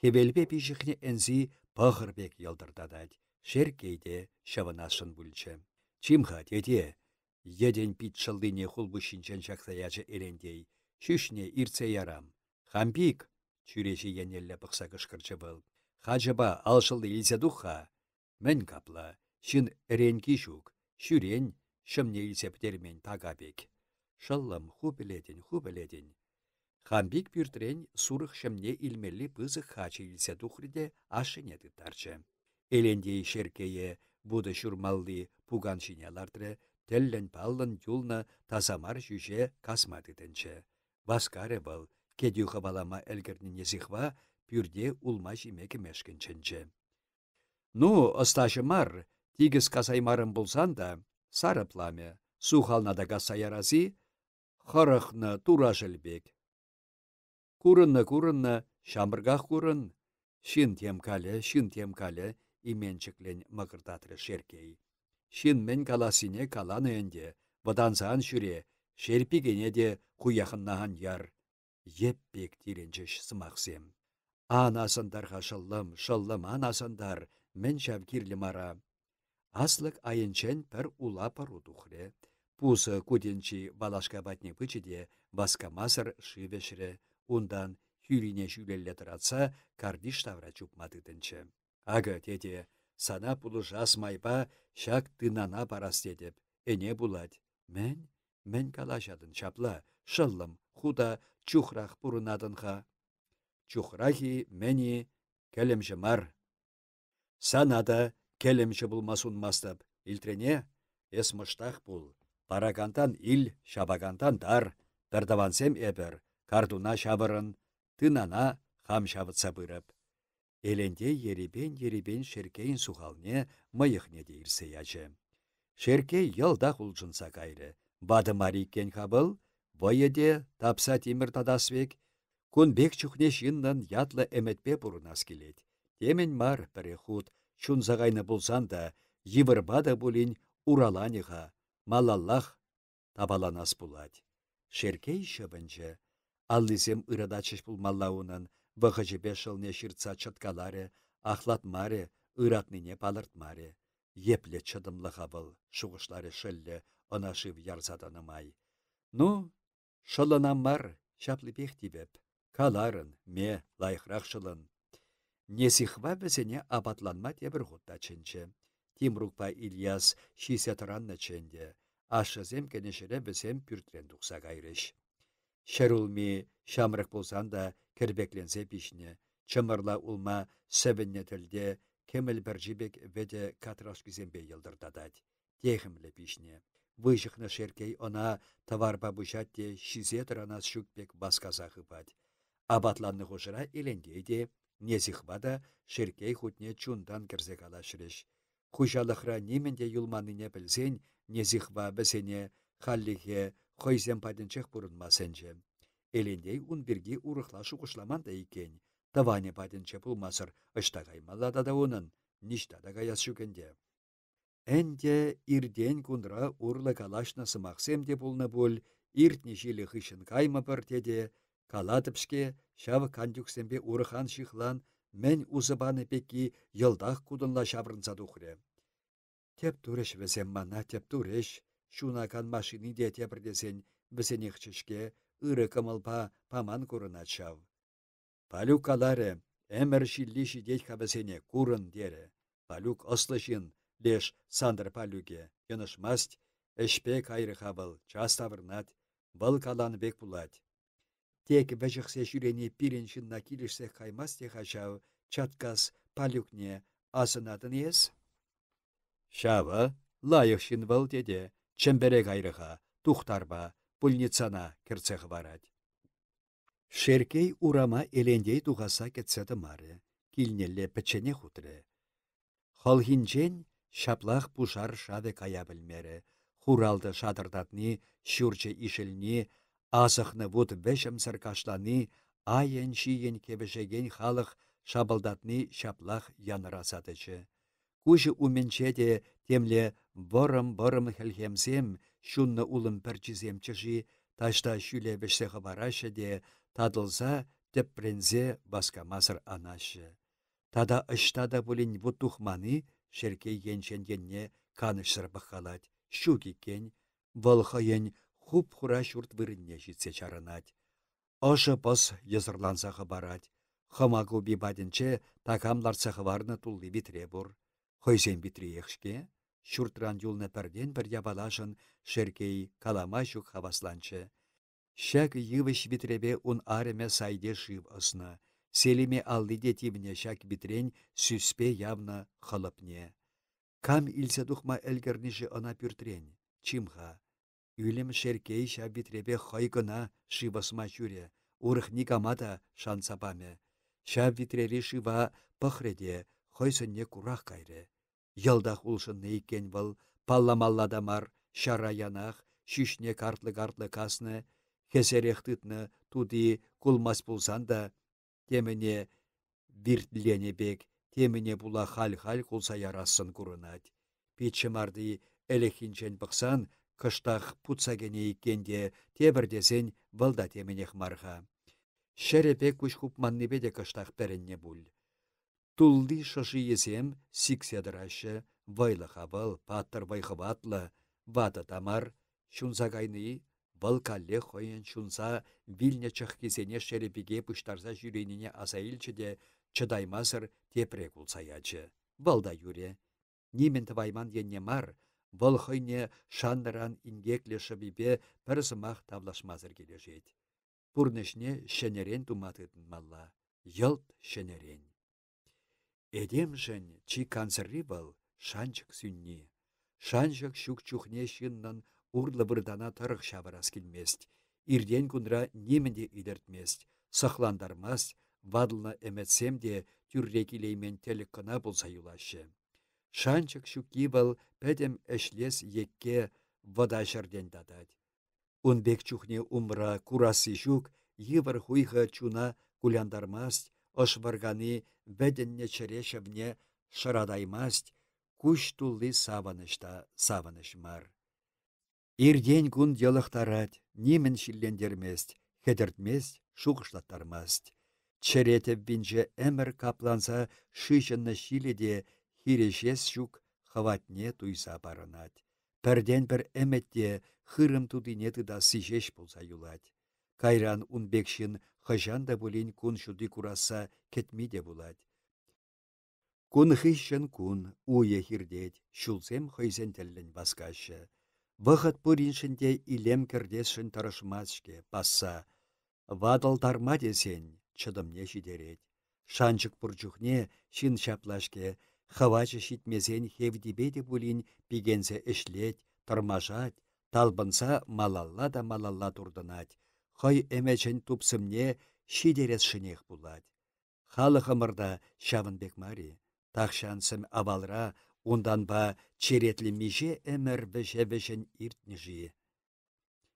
Хевелбе пишіхне әнзі пағырбек елдырдадад, шеркейде шывынашын бүлчі. Чимха деде, еден пит шылдыне хулбышынчен шақсаячы элендей, шүшне ирце ярам. Хампик, чүреші енелі бұқса кышкырчы был. Хажыба алшылды илзе духа. Мен капла, шын эренки шук, шүрен, шымне илсептермен тагабек. Шыллым ху біледін. Хамбик пюртрен сурых шымне илмелли пызы хачы илсе тухриде ашыне тыттарчы. Элендей шеркее буды шурмалли пуган шинелартры, теллен паллын юлна тазамар жүже касмады тінчі. Баскары был, кедюха балама әлгірніне зихва, пюрде улма жимекі мешкінчінчі. Ну, ысташымар, тигіз касаймарым болсан да, сары пламе, сухалнадага саярази, хырықны тура жылбек. Курынны, шамбыргах курын, шин темкалі, именчіклен мығырдатры шеркей. Шин мен каласине каланы энде, бұданзан жүре, шерпигене де құяқыннаған яр. Еппек тиренчіш сымақсем. Анасындарға шыллым анасындар, мен шавкирлі мара. Аслык айынчен пір ула пару тухре. Пузы куденчи балашка батне пычеде баскамасыр шивешре. Ундан хюрине жүлелі тұратса, кардиш тавра чупмадыдынчы. Ага, деде, сана пулы жас майба шак тынана барас дедіп. Эне булать. Мен калашадын чапла, шыллым, худа чухрах пурынадынға. Чухрахи мені келемші мар. Санада келемші булмасын мастып. Илтрене, эс мыштақ бұл. Парагантан ил, шабагантан дар. Дардавансем эбір. Кардуна шабырын, тынана хам шабытса бұрып. Эленде еребен шеркейін сухалне мыйықне дейірсе ячы. Шеркей елдақ ұлжынса кайры. Бады мариккен қабыл, бойеде тапса темір тадасвек, күнбек чухне шиннан ятлы әметпе бұрынас келет. Темен мар бірі худ, чунзағайны болсан да, евірбада бұлін ураланыға, малаллах табаланас бұлад. Шеркей шыбынчы, аллизем ырыдачыш бұлмаллауынан, вғыжыбе шылне шыртса чыткалары, ахлатмары, ыратныне палыртмары. Епле чыдымлыға бұл, шуғышлары шыллы, онашыв ярзаданымай. Ну, шылынан мар, шаплы пехтибеп, каларын, ме, лайықрақ шылын. Несихва бізіне абатланма тебір ғутта чынчы. Тимрукпа Ильяс шисе тұранны ченде, ашызем кенешіре бізем пүртрен тұқса қайрыш. Шерулми шамрық болсан да кірбекленсе пішіне, чымырла улма сәвінне тілде, кеміл бір жібек веде катрашкізембе елдірдадад. Техімлі пішіне. Выжықны шеркей она таварба бұшатте шизе тұранас шүкпек басказағы бад. Абатланны ғұжыра елендейде, незіхбада шеркей хутне чундан кірзе калашырыш. Хужалықра неменде юлманыне білсен, незіхба бізене халлиге қойзем падынчық бұрынмасынчы. Елендей унберге урықлашы құшламанда екен. Таване падынчы бұлмасыр ұштағаймалада да оның, ништада ғаяс шүкенде. Әнде ирден күндіра урлы калашна сымақсем де болны бұл, иртне жилі хышын кайма бір деде, каладыпшке шавы кандюксембе урыхан шихлан, мен узыбаны пеки йылдақ кудынла шабрынса дұхре. Теп туреш весем мана, теп туреш, шунакан машини де тепірдесен весенекчішке, ыры кымылпа паман курына чав. Палюк каларе, әмір шилли шидет хабесене курын дере. Палюк ослышын, леш сандыр палюге, йынышмаст, әшпе кайры хабыл, частавырнат, бұл каланы бек булать. Тек вәжіқсе жүрене пиреншінна келішсе қаймас те хашау, чаткас палюкне асынатын ес? Шавы, лайықшын бұл деде, чембере кайрыға, тухтарба, пульницана кірцеғі барад. Шеркей урама елендей туғаса кетседі мары, килнелле пічене хутры. Холхинчен шаплақ пушар шады кая білмері, хуралды шадырдатны, шүрче ишілні, азықны вуд вешім сыркашланы, айын-шиен кебешеген халық шабылдатны шаплақ янырасадычы. Кужы уменче де темле борым-борым хелхемсем, шунны улым пірчізем чыжи, ташта шүле бешсеғі барашы де, тадылса теппрензе баскамасыр анашы. Тада ыштада бұлін бұт тухманы, шеркей енченгенне канышсыр бұқалад. Шуки кен, вăлхăйен хуп-хура çурт вырынне çитсе чарынать. Ошы пăс йызырлансахы барать. Хăма купи патенче такамларсахы варнă тулли битре бур. Хойсен битриехшке, шуртран юлны пірден бір ябалашын шеркей калама жүк хавасланчы. Шак йывыш битребе ун ареме сайде шив ысна. Селиме аллиде тивне шак битрен сүспе явна хылыпне. Кам илсе духма элгерниші ына пүртрен, чимха. Үлім шеркей ша битребе хайгына шивасма жүре, урых никамада шансапаме. Ша битрери шива пăхреде, хойсынне курах кайры. Йылдах улшынны икен вăл, палламалладамар, шара янах, шишне картлы-картлы касны, хесерех тытны туди кулмас пулсан да, теміне биртлене бек, теміне була хал-хал кулса ярасын курынать. Пиччемарды элехинчен пықсан, кыштах путсагене иккенде тебірдесен вăлда теменех марха. Шерепе күш хупманнипе де кыштах пәренне буль. Тулли шышы есем сикседырашы, вайлыха вăл, паттыр вайхыватлы, ваты тамар, шунса кайны, вăл калле хойын шунса вилне чăхкисене шерепеге пуштарса жүренине аса илчче де чыдаймасыр тепре кулсаячы. Вăлда юре. Нимен тывайман енне мар, вăл хойне шанныран ингекле шыбипе пір сымах тавлашмазыр келешет. Пурнышне шенерен туматытын малла. Йылт шенерен. Эдемшін чи канцерри был шанчык сүнни. Шанчык шук чухне шыннан урлы бұрдана тұрық шабырас келмест. Ирден күндра неменде идертмест. Сахландармас, вадлна эметсем де тюррекилеймен телік кына болса юлашы. Шанчык шуки был пәдем әшлес екке вода жерден дадад. Унбек чухне умра курасы шук, йывыр хуйха чуна куляндармаст, ошварганы бәденне черешевне шырадаймаст, куш тулли саванышта саваныш мар. Ирден күн йылықтарад, немен шиллендермест, хедертмест, шуғышлаттармаст. Черетеп бинже әмір капланса шишынны шиледе хирешес шук хаватне туйса барынат. Пәрден бір әметте хырым тудине тыда сижеш болса юлать. Кайран унбекшін хыжанда булин кун шуды кураса кетмиде булать. Кун хыщын кун, уе хирдет, шулсем хыйзен теллен баскашы. Вăхăт пыриншінде илем кердесшін тарышмашке, пасса. Вадал тарма десен, чыдымне шидерет. Шанчык пұрчухне шин шаплашке, хавачы шитмесен хевдибеде булин пигенсе эшлет, тармашат, талбынса малалла да малалла турдынать. Хай эмечен тупсымне шидерес шинех булать. Халы хымырда шавынбек мари, тахшансым авалра, ундан ба черетлі меже әмір вәші-вәшін иртнежі.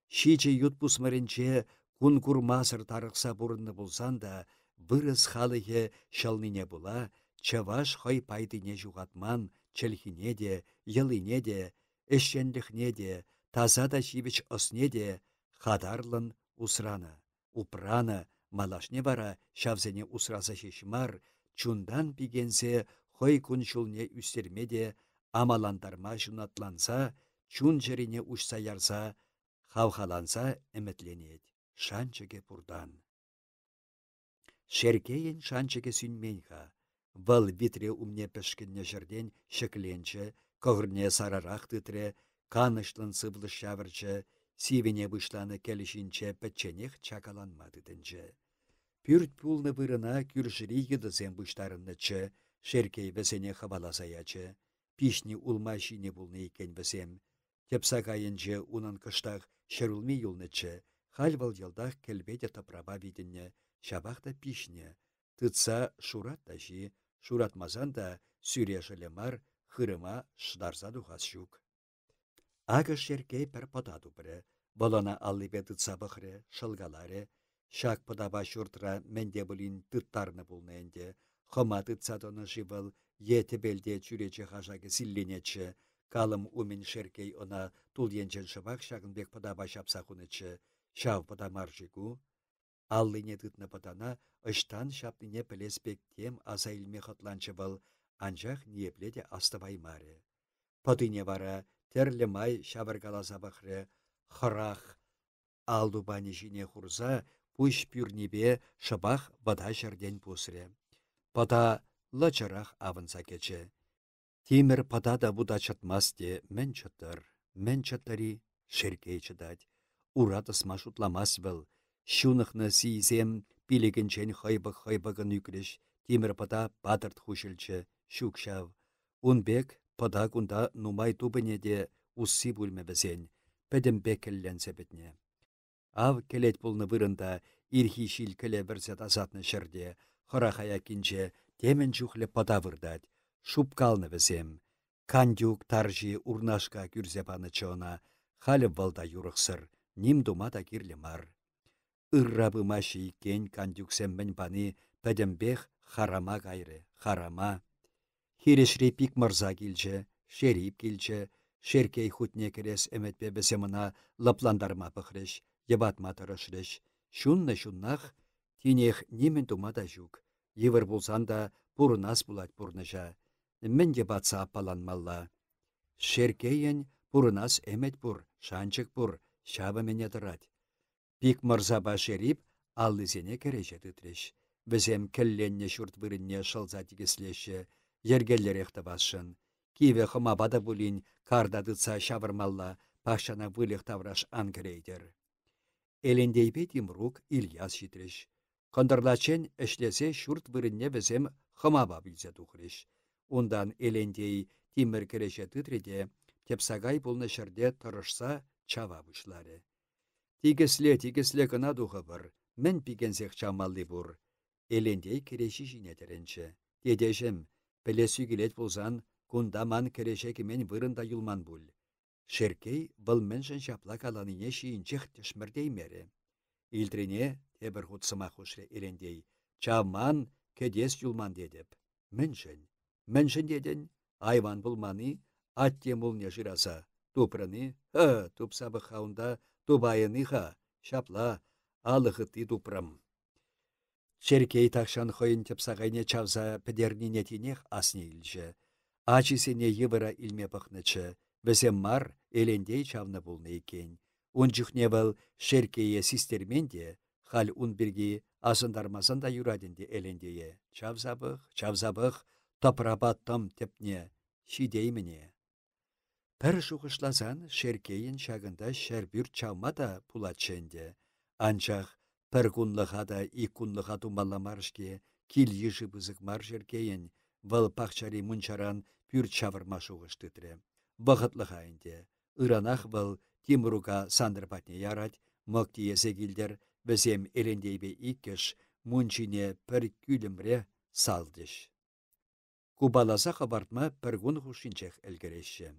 Шиче ют пусмарынче күн курмасыр тарықса бұрынны болсан да, вырыс халығы шалныне була, чаваш хай пайдыне жуғатман, чәлхине де, йылыне де, эшшенліхне де, таза да шивіч осне де, хадарлын усраны, упраны, малашне бара шавзене усраса шешмар, чундан пигенсе хой күншулне үстермеде, амаландарма жунатланса, чун жеріне ұшса ярса, хавхаланса әмітленет. Шанчыге пурдан. Шеркейін шанчыге сүнменха. Вăл витре умне пішкінне жерден шекленче, кығырне сарарақ тытре, канышлын сывлы шавырчы, сивене вышланы келішінче пәтченех чакаланмадыдынче. Пүрт пулны вырына күршірі едізен бұштарыннычы, шеркей вәсене хабаласаячы, пишни улма шине булны екен вәсем. Тепса кайынче унан кыштақ шерулми юлнычы, хальвал елдақ келбеде тапраба видінне, шабақта пишне, тытса шурат таши, шуратмазан да сүрешілемар хырыма шдарса духас шук. Ағы шеркей пір потаду бірі, болана аллыбе тытса бұқыры, шылгалары, шак пыдаба шуртра менде бұлін тыттарны бұлны әнде, хыма тытса доны живыл, еті белде чүречі хажағы силленечі, калым умен шеркей она тулyenчен шыбақ шағынбек пыдаба шапсақунычы, шав пыдамар жигу, аллыне тытны пыдана, ыштан шапныне пілеспек тем аса илме хотланчы был, анжақ ниепледе астывай маре. Пыдыне вара, терлі май шабыргаласа бақыры, хырах алдубани жіне хурза, пуш пюрнебе шыбақ вада жерден пусре. Пыда лычырақ авынса кече. Тимір падада буда чатмасте мен чаттари шеркей чыдать. Уратысма шутламас был. Шунықны сейзем пилегенчен хайбық-хайбығын үкіріш. Тимір пада бадырт хушілчі, шукшав. Унбек пада кунда нумай тубыне де усси бүлме бізен. Пәдімбек келленсе бітне. Ав келет пулны вырында ирхи шилкеле бірсе тазатны шырде. Хорахая кинче темен чухле пада вырдать. Шупкалны візем. Кандюк таржи урнашка күрзепаны чона. Халі валда юрықсыр. Ним дума да кирлі мар. Ыррабы маши кен кандюксеммен паны пәдімбех харама гайры, харама. Хирешри пик мырза килче, шерип килче, шеркей хутне керес әмәтпе біземына лапландарма пықрыш, ебатма тұрышрыш. Шуннах, тинех немен дума да жүк. Евір болсан да пурынас булать пурныжа. Мен ебатса апаланмалла. Шеркейен пурынас әмет пур, шанчык пур, шабы мене дырать. Пик мырза башерип, аллызене кереже тытреш. Бізем келленне шурт вырынне шылза тигеслеші, ергеллеректі басшын. Киве хымабада булин карда дытса шавырмалла, пашана вылех тавраш ангрейдер. Элендейбе Тимрук Ильяс шитреш. Кондырлачен эшлесе шурт вырынне бізем хымаба білзе тухреш. Ундан элендей Тимір кереше тытреде, тепсагай булны шырде тұрышса чава бұшлары. Тигесле кына духы бір, мен пигенсек чамалли бұр. Элендей кереші жинетеренші. Дедешім, пілесі келет болсан, кундаман кереше кемен вырында юлман бұл. Шеркей бұл меншін шапла каланыне шиінчех тешмірдеймері. Илтрене тебір хұтсыма хұшры элендей. Чаман кедес юлман дедіп. Меншін деден, айван бұлманы, атте мұлне жираса. Тупраны, тупсабы хаунда, тубайыныха, шапла, алығыты тупрам. Шеркей тақшан хойын тепсағайне чавза педернине тинех асне илжі. Ачисене евыра илме пықнычы, бізем мар элендей чавны бұлны екен. Унчухне был шеркейе систерменде, хал ун бірге асындармасында юрадинде элендее. Чавзабық, топрабаттым тепне, шидейміне. Пір шуғышлазан шеркейін шағында шәрбүр чавмада пулатшенде. Анчақ пір күнліға да ик күнліға думаламарышке кил еші бізік мар шеркейін выл пақчари мұнчаран пүр чавырма шуғыштытыры. Бұғытлыға әнде. Ыранақ выл Тимруға сандырпатне ярать, мұқты езегілдер бізем елендейбе иккіш мұнчине пір күлімре салдыш. Кубаласа қабартма пір күн хушинчех әлгіреші.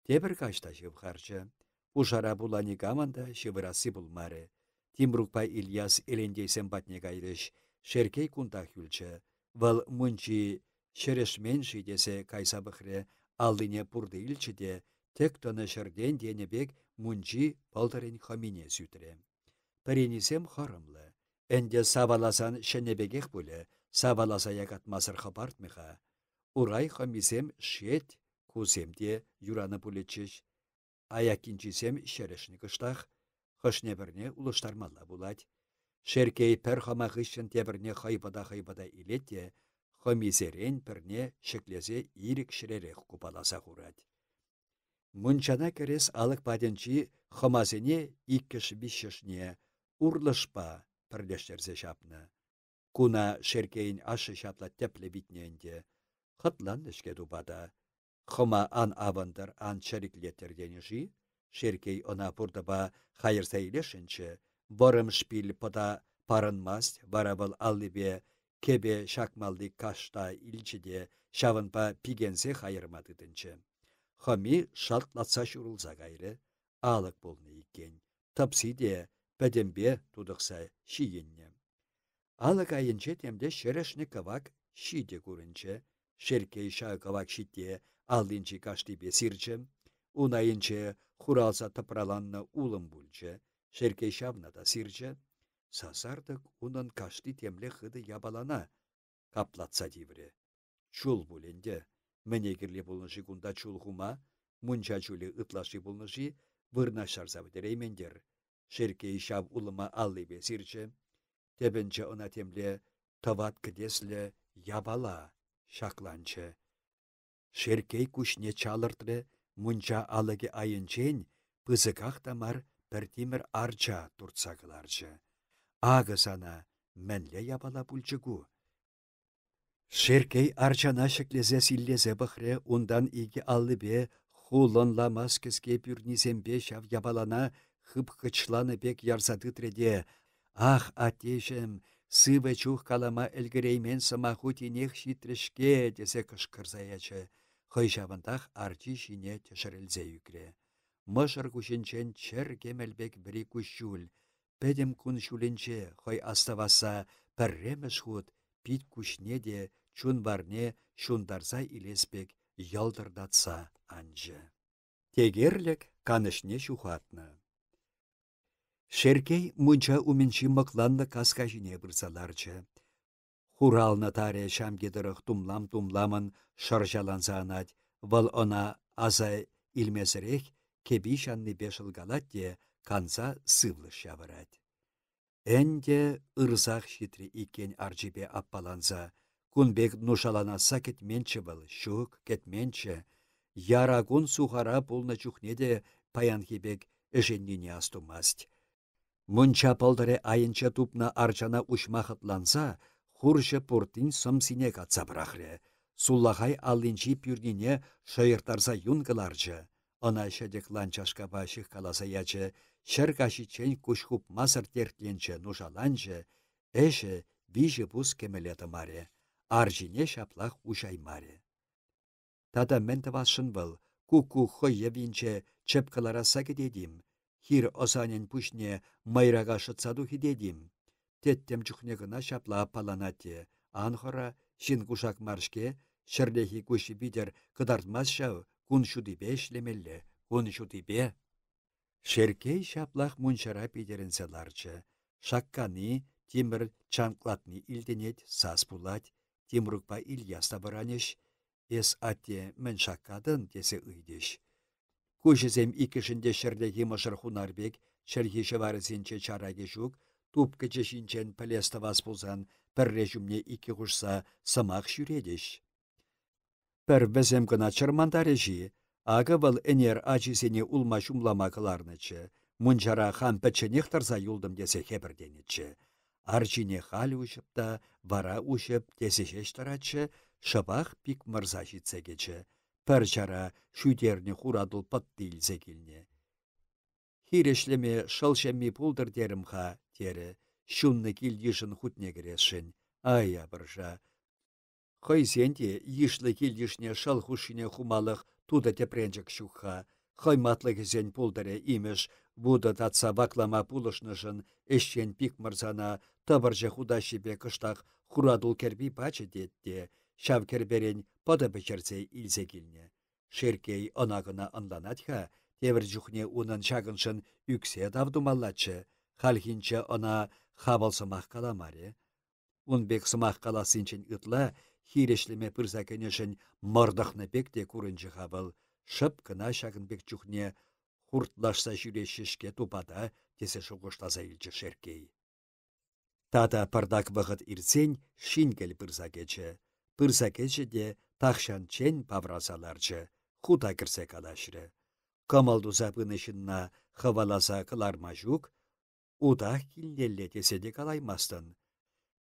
Тебір кашта шывхарчы. Ушара булани гаманда шывырасы булмары. Тимрукпа Ильяс элендейсен батне гайрыш. Шеркей кунта хүлчі. Вал мұнчи шерешмен шидесе кайсабықры алдыне пурды илчіде тек тоны шырден денебек мұнчи палтарын хамине сүтірі. Піренесем харымлы. Энде саваласан шенебегех бұлі, саваласа ягатмасыр хабартмыға. Урай хамисем шет куземде юраны бұлетчіш. Аякинчисем шерешні кыштақ, хышнебірне улыштармалла бұлад. Шеркей пір хамағышын тебірне хайбада илетте, хамисерен пірне шеклезе ирік шіререк купаласа құрад. Мұнчана керес алық баденчи хамазене иккіш бішішне урлышпа пірлештерзе шапны. Куна шеркейін ашы шапла тепле бітненде. Хытлан ішке дубада. Хыма ан авандар ан чариклеттерденежі, шеркей она бұрдыба хайырса илешінші, борым шпил пода парынмаст, барабыл аллыбе кебе шакмалды кашта илчіде шавынпа пигенсе хайырмадыдынчы. Хами шалтлатса шурулза гайры, алық болны екен. Тапсиде пәдембе тудықса шиенне. Алық айынче темде шерешні кавак шиде көрінче, шеркей ша кавак шитте алдынчы кашты бесирче, унайынче хуралса тапраланны улым бүлче, шеркей шавна да сирче, сасардық унын кашты темле хыды ябалана, каплатса дивре. Чул бүленде, менегірлі болнышы күнда чулғума, мұнча чулі ытлашы болнышы, вырна шарзавы дереймендер, шеркей шав улыма аллы бесирче, тебенче она темле тават кыдесле ябала шакланче. Шеркей кушне чалыртры, мунча алыге айынчен, пызыках тамар піртимір арча туртса кыларчы. Ағы сана, мәнле ябала пульчыгу. Шеркей арчана шеклезе силлезе бұхре, ундан иге аллыбе, хулонламас кіске пюрнизембе шав ябалана хып хычланы бек ярсады треде. Ах, атешем, сывы чух калама әлгіреймен самаху тенех шитрішке, десе кышкырзаячы. Хойшавындах арчи шине тешірілзе юкре. Мышыр күшінчен чер кемелбек бірі күшшул. Пәдім күн шуленче, хой аставаса пірреміш худ, пит күшне де, чун барне шундарса илеспек ялдырдатса анжы. Тегерлік канышне шухатны. Шеркей мунча уменчи мықланны каска жіне бұрсаларчы. Хуралны таре шамгедіріх тумлам-тумламын шаржаланса анать, вал она аза илмесірек кеби шанны бешілгалат де канса сывлы шавырать. Энде ырзақ шитри икен арчипе аппаланса, кунбек нушаланаса кетменчі был, шук кетменчі, ярагун сухара пулны чухнеде паянхибек эженнине астумасть. Мунча пылдыры айынча тупна арчана ушмахытланса, хуршы пуртин сымсине катса брахре. Суллахай аллинчи пюрнине шайыртарса юнгыларчы. Она шедек ланчашка баших каласа ячы, шыркаши чен кушхуп масыр тертленче нушаланчы, эші вижі бус кемелеті маре, аржине шаплах ушай маре. Тада менті васшын был, ку-ку хой евинче чепкалара сакедедим, хир осанен пушне майрага шытсаду хидедим. Теттем чухне гына шапла паланатте, анхора шин кушак маршке, шырлехи куши бидер кыдартмас шау, кун шудибе шлемелле, кун шудибе. Шеркей шаплах мунчара пидерінсе ларчы. Шакканы, тимір чанклатны илденет сас пулать, тимрукпа ильяста баранеш, эс атте мен шаккадын десе ыйдеш. Кушызем икішінде шырлехи мышыр хунарбек, шырхи шыварысенче чараге жук, тупкычы шинчен пілесті вас пулсан, пір режімне икі құшса сымақ шүредеш. Пір бізем гына чырмандарежі, ағы был энер ачисене улма шумлама кыларнычы, мунчара хан пәтченех тарса юлдым десе хебірденетчі. Арчине хал ушыпта, вара ушып десешеш таратчы, шыбақ пик мырза житсе кечі. Пір чара шүдерні хурадыл пытты илсе келіне. Хирешлеме шылшемми пулдыр дерімха, тері, шунны килдишін хутне кересшін. Ая біржа. Хойсенде ишлы килдишне шыл хушине хумалық туда тепренчік шуха. Хойматлы кезен пулдыры имеш, буды татса ваклама пулышнышын, эшчен пик мырзана табыржы худашипе кыштақ хурадул керби пачы детте, шав керберен пода бечерсе илсе келіне. Шеркей онағына анланатха, тевір жүхне унын шағыншын үксе давдумаллачы, халхинче она хабалсымақ каламаре. Унбек сымақ каласынчен ытла, хирешлеме пырза кенешін мордықны бекте күрінчі хабыл, шып кына шағынбек жүхне хуртлашса жүрешішке тупада тесе шуғыштаза илчі шеркей. Тада пырдак вғыт ирсен шингел пырза кечі. Пырза кечі де тақшан чен павразаларчы, худа кірсе калашры. Камалдуза пынышынна хываласа кыларма жүк, удах киллелле теседе калаймастын.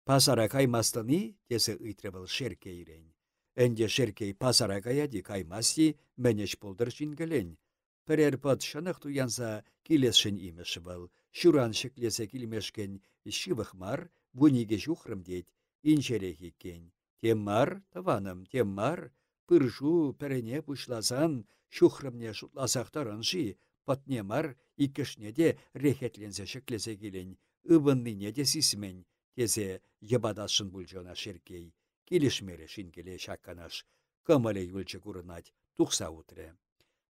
Пасара каймастыны тесе ыйтрывыл шеркейрен. Энде шеркей пасара каяди каймасти менеш пулдыр шингелен. Пірер пыт шынық туянса келесшін имеші был. Шуран шеклесе келмешкен шивықмар, вуниге жухрым дед, иншерехи кен. Теммар, таваным, теммар, пыржу пірене пушласан, шухрымне шутласақтарын ши, патнемар, икішне де рехетленсе шеклесе келен, ыбынныне де сисмен, тезе ебадашын бүлжона шеркей. Келешмері шинкеле шакканаш, кымыле юлчы курынать, тухса утре.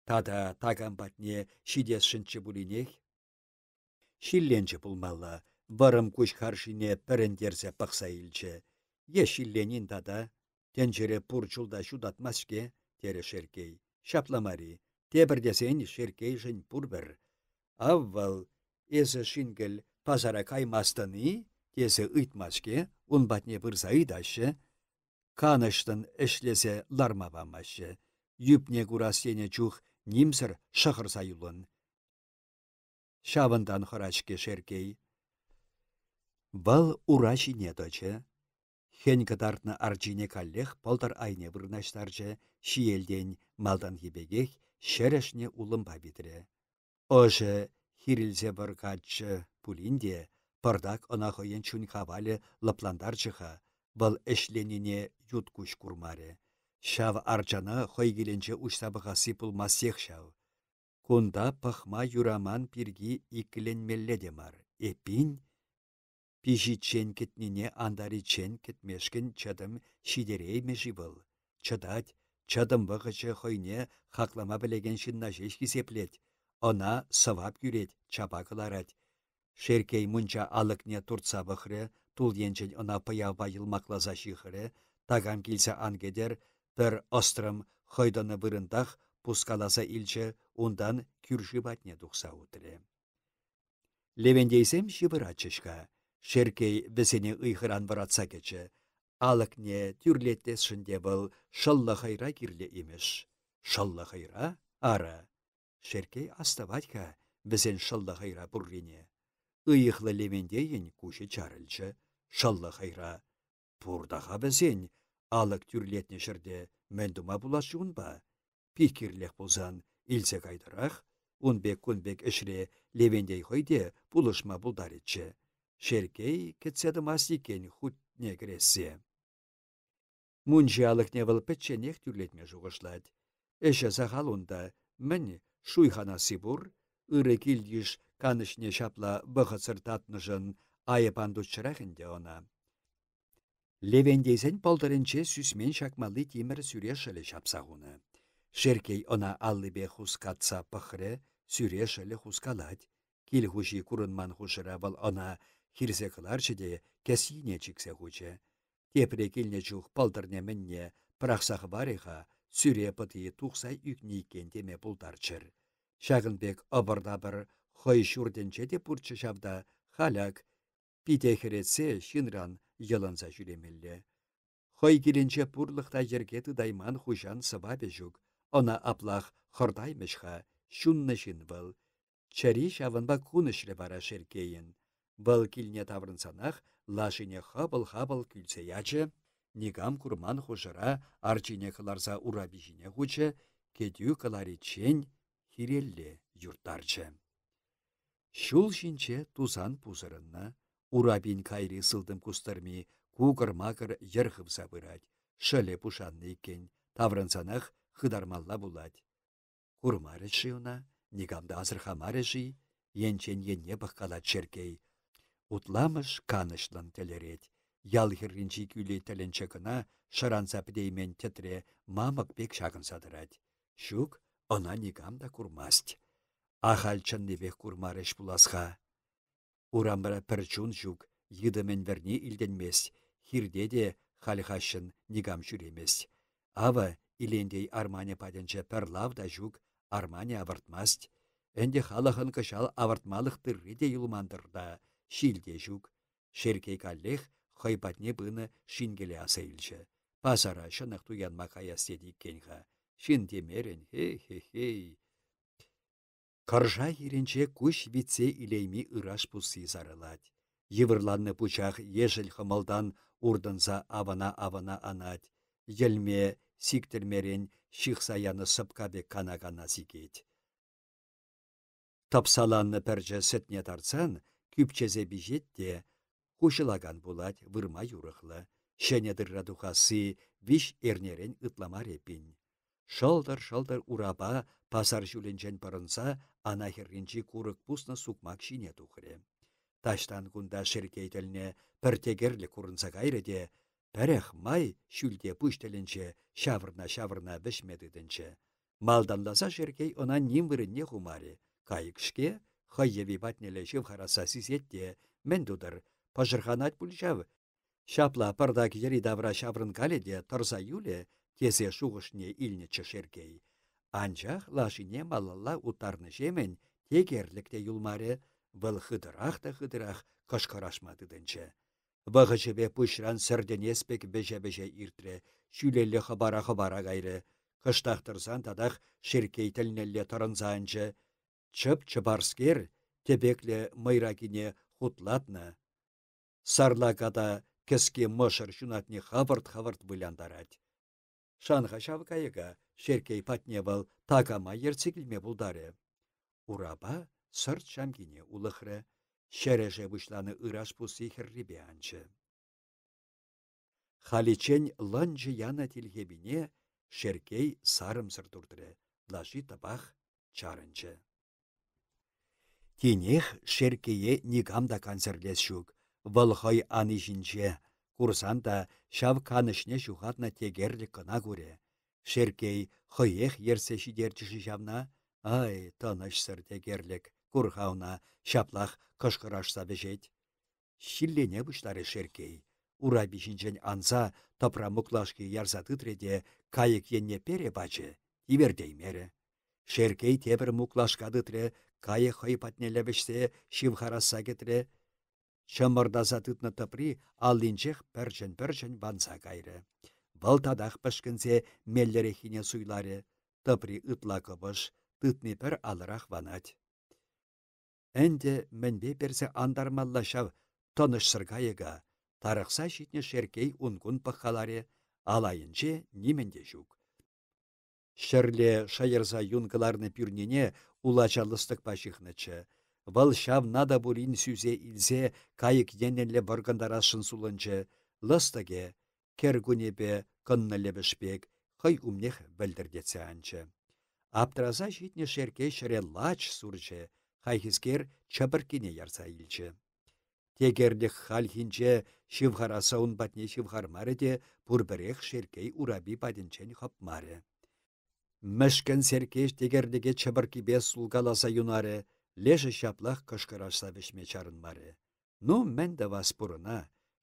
Тада таган батне шидес шынчы бұлінех. Шилленчі пулмалла, варым күш харшине піріндерзе пақса илчі. Е шилленин тада, тенчере пурчулда шудатмаске, тере шеркей. Шапламари, тебірдесен шеркей жын пурбір. Аввал, езі шингіл пазара каймастыны, тезі ыйтмаске, он батне бірза ыдашы, каныштын эшлесе лармавамашы. Юпне курасене чух нимсір шықырса юлын. Шавындан хырачке шеркей. Вăл ура çине тăчче. Хен кăтартнă арчине каллех пăлтăр айне вырнаçтарчче шиелден малдан хипекех çррешне улымпа питре. Ăшă хирилсе вăркатччă пулинде пырдак ăна хăйен чун хавале лăплантарчăха вăл ӗçленине ют куç курмаре. Çав арчана хăй киленче уçсапăхаси пулмассех çав. Кунда пăхма юраман пирги иккленмелле те мар. Эпин пижиччен кетнине андариччен кетмешкен чăтăм çитереймеши вăл. Чăтать, чăтăм вăхăчче хăйне хаклама пӗлеген çыннашеш кисеплет. Ăна сăвап кӳрет, чапа кыларать. Шеркей мунча алыкне туртса вăхрре, тулйенчен ăна пăявпа йылмакласа çихрре, тагам килсе ангедер, пӗр ăстрăм хăйтăнă вырынтах пускаласа илчче, ундан кӱрши патне тухса утре. Левендейсем çывыратчăçка. Шеркей вӗсене ыйхыран вăратса кечче. Алыкне тюрлеттесшінде вăл шăллă хайра кирле имеш. Шăллă хайра? Ара. Шеркей аставатька вӗсен шăллă хайра пуррине. Ыйыхлă левендейін куче чарылчче. Шăллă хайра. Пурдаха вӗсен алык тюрлетне çрде мӗн тума пуласчы унпа. Пикирлех пулсан илсе кайдырах, унбек кунбек ӹшре левендей хăйде пулышма пулдаритчче. Шеркей кетседымас икен хутне кірессе. Мунчи алыкне вăл пӹчченех тюрлетме жуғышлать. Эше сахалунда мӹн шуйханасы пур, ыры килдиш канышне çапла вăхăтсăр татнышын айыпан тутчырахӗнде ăна. Левендейсен пăлтărренче сүсмен çакмалли тимӗр сюре шӹлле çапса хуны. Шеркей ăна аллипе хускатса пăхре, сюре шӹлле хускалать. Кил хуши курынман хушыра вăл ăна хирсе кыларчче те кәсине чиксе хуче. Тепре килне чух пăлтăрне мӹнне пырахсах бареха сюре пăти тухса үкне иккен теме пултарччăр. Çакăнбек ăпăр-тапăр хăй çуртенче те пурччă çавда халяк пите хӗретсе çынран йылынса çүремелле. Хăй киленче пурлăхта йӗрке тытайман хуçан сывапе çук. Ăна аплах хăртаймешха çуннă çын вăл. Чари çавăнпа кунăçрре вара шеркейін. Вăл килне таврынсанах лашине хапăл-хапăл күлсе ячче, никам курман хушăра арчине хыларса урапичине хучче, кетӳ кылариччен хирелле юрттарчче. Çул çинче тусан пусырынна, урапин кайри сылтым кустарми кукăр-макăр йăрхывса пырать, шăле пушаннă иккен, таврынсанах хытармалла пулать. Курмарӗччи ӑна, никамда асырхамарӗши, енчен енне пăхкалать шеркей. Утламыш канышлын телерет. Ял хирринчи күлі тәленче кына шаранса підеймен тетре мамык бек шағын садырать. Шук она никамда курмасть. Ахал чыннебек курмарыш буласха. Урамбара пірчун жук, йыдымен верне илденмес, хирде де халихашын нигам жүремес. Ава илендей армане паденче перлавда жук, армане авыртмасть. Энде халахын кышал авыртмалық тырри де юлмандырда. Шилде жук. Шеркей каллех хăйпатне пыны шингеле аса илчче. Пасара шынах туянма каястеди кенха. Шин темерен, хей. Кыржа хиренче куш витсе илейми ыраш пусси сарылать. Йывырланны пучах ешел хымылдан урдынса авана анать. Йелме сиктермерен шихсаяны сыпкабе кана сикет. Тапсаланны пәрче сетне тарцан, күпчезе бижетте, хушылаган булать вырма юрыхлы. Шәне дыррадухасы виш эрнерен ытламар епин. Шалдар ураба пасар жүленчен парынса, ана херринчи курык пусна сукмак шине тухре. Таштан кунда шеркейтелне піртегерлі курынса кайреде, пәрәх май шүлде пүштеленче шавырна бішмедідінче. Малданласа шеркей она нимвырынне хумаре. Кайыкшке хăйеви патнеле çыв хараса сисетте, мен тудыр, пăшырханать пульчав. Шапла пырдак йри давра çаврын каледе тăрса юле, тесе шухышне илнечче шеркей. Анчах лашине малалла утарны çемен текерлікте юлмаре, вăл хытырах кышкырашматыдынче. Вăхăчепе пышран сӗрденеспек беше иртре, çүлелле хăбара кайры. Кыштақтырсан тадақ шеркей тілнелле тұрынзанчы. Чып-чыбарскер тебекле майракине хутлатны. Сарлакада кіске мышыр шунатне хавырт-хавырт выляндарать. Шанға шавкайыға шеркей патне был такама ерцеклме булдаре. Ураба сырт шамкине улықры, шереже вышланы ыраш пусы херрибе анчы. Халичен ланжы яна тилгебине шеркей сарымсыр турдыры, лажи табах чарынчы. Тенех шеркее нигамда канцерлес шук, вăлхăй ани çинче, курсанда çав канышне çухатнă тегерлле кына куре. Шеркей хăйех ерсе çитерчши çавна, ай, тăнăçсăр тегерллек, курхауна, çаплах кышкырашса бешет. Çиллене пуçларе шеркей. Ура бишинчен анса тăпра муклашки ярса тытреде кайык енне пере пачы, ивердеймере. Шеркей тепр муклашка тытре кайык хăй патнелепешсе çывхараса кетре. Чăмырдаса тытнă тăпри аллинчех пәрчен ванса кайры. Вăл тадах пăшкінсе меллерехине суйларе. Тăпри ытла кăпăш, тытни пір алырах ванать. Әнде мӹнбе персе андармалла çав тăнышсыр кайыга. Тарықса çитне шеркей ункун пăххаларе, алайынче нименде çук. Шӹрле шайырса юнкыларны пюрнене улачалыстык пачыхнычче. Вăл çав нада бурин сюзе илсе кайык еннелле вăркӑндарашшын сулынчы. Лыстăке, кер-кунепе кăннăллепешпек, хăй умнех вӹлдірдетсе анчы. Аптыраса çитне шеркей çре лач сурчы, хайхискер чăпăркине ярса илчче. Тегерлек хальхинче çывхараса ун патне çывхармарă те пурбірех шеркей ураби патенчен хăпмарă. Мӹшкін серкеш тегерлеге чăпăркипе сулкаласа юнарă, леші çаплах кышкырашса вешме чарынмарă. Ну, мӹн те вас пурына,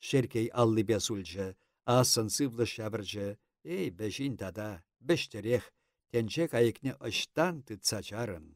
шеркей аллипе сульчче, асын сывлăш çаврчче, эй, бешин тада, бештерех, тенче кайыкне ăçтан тытса чарăн.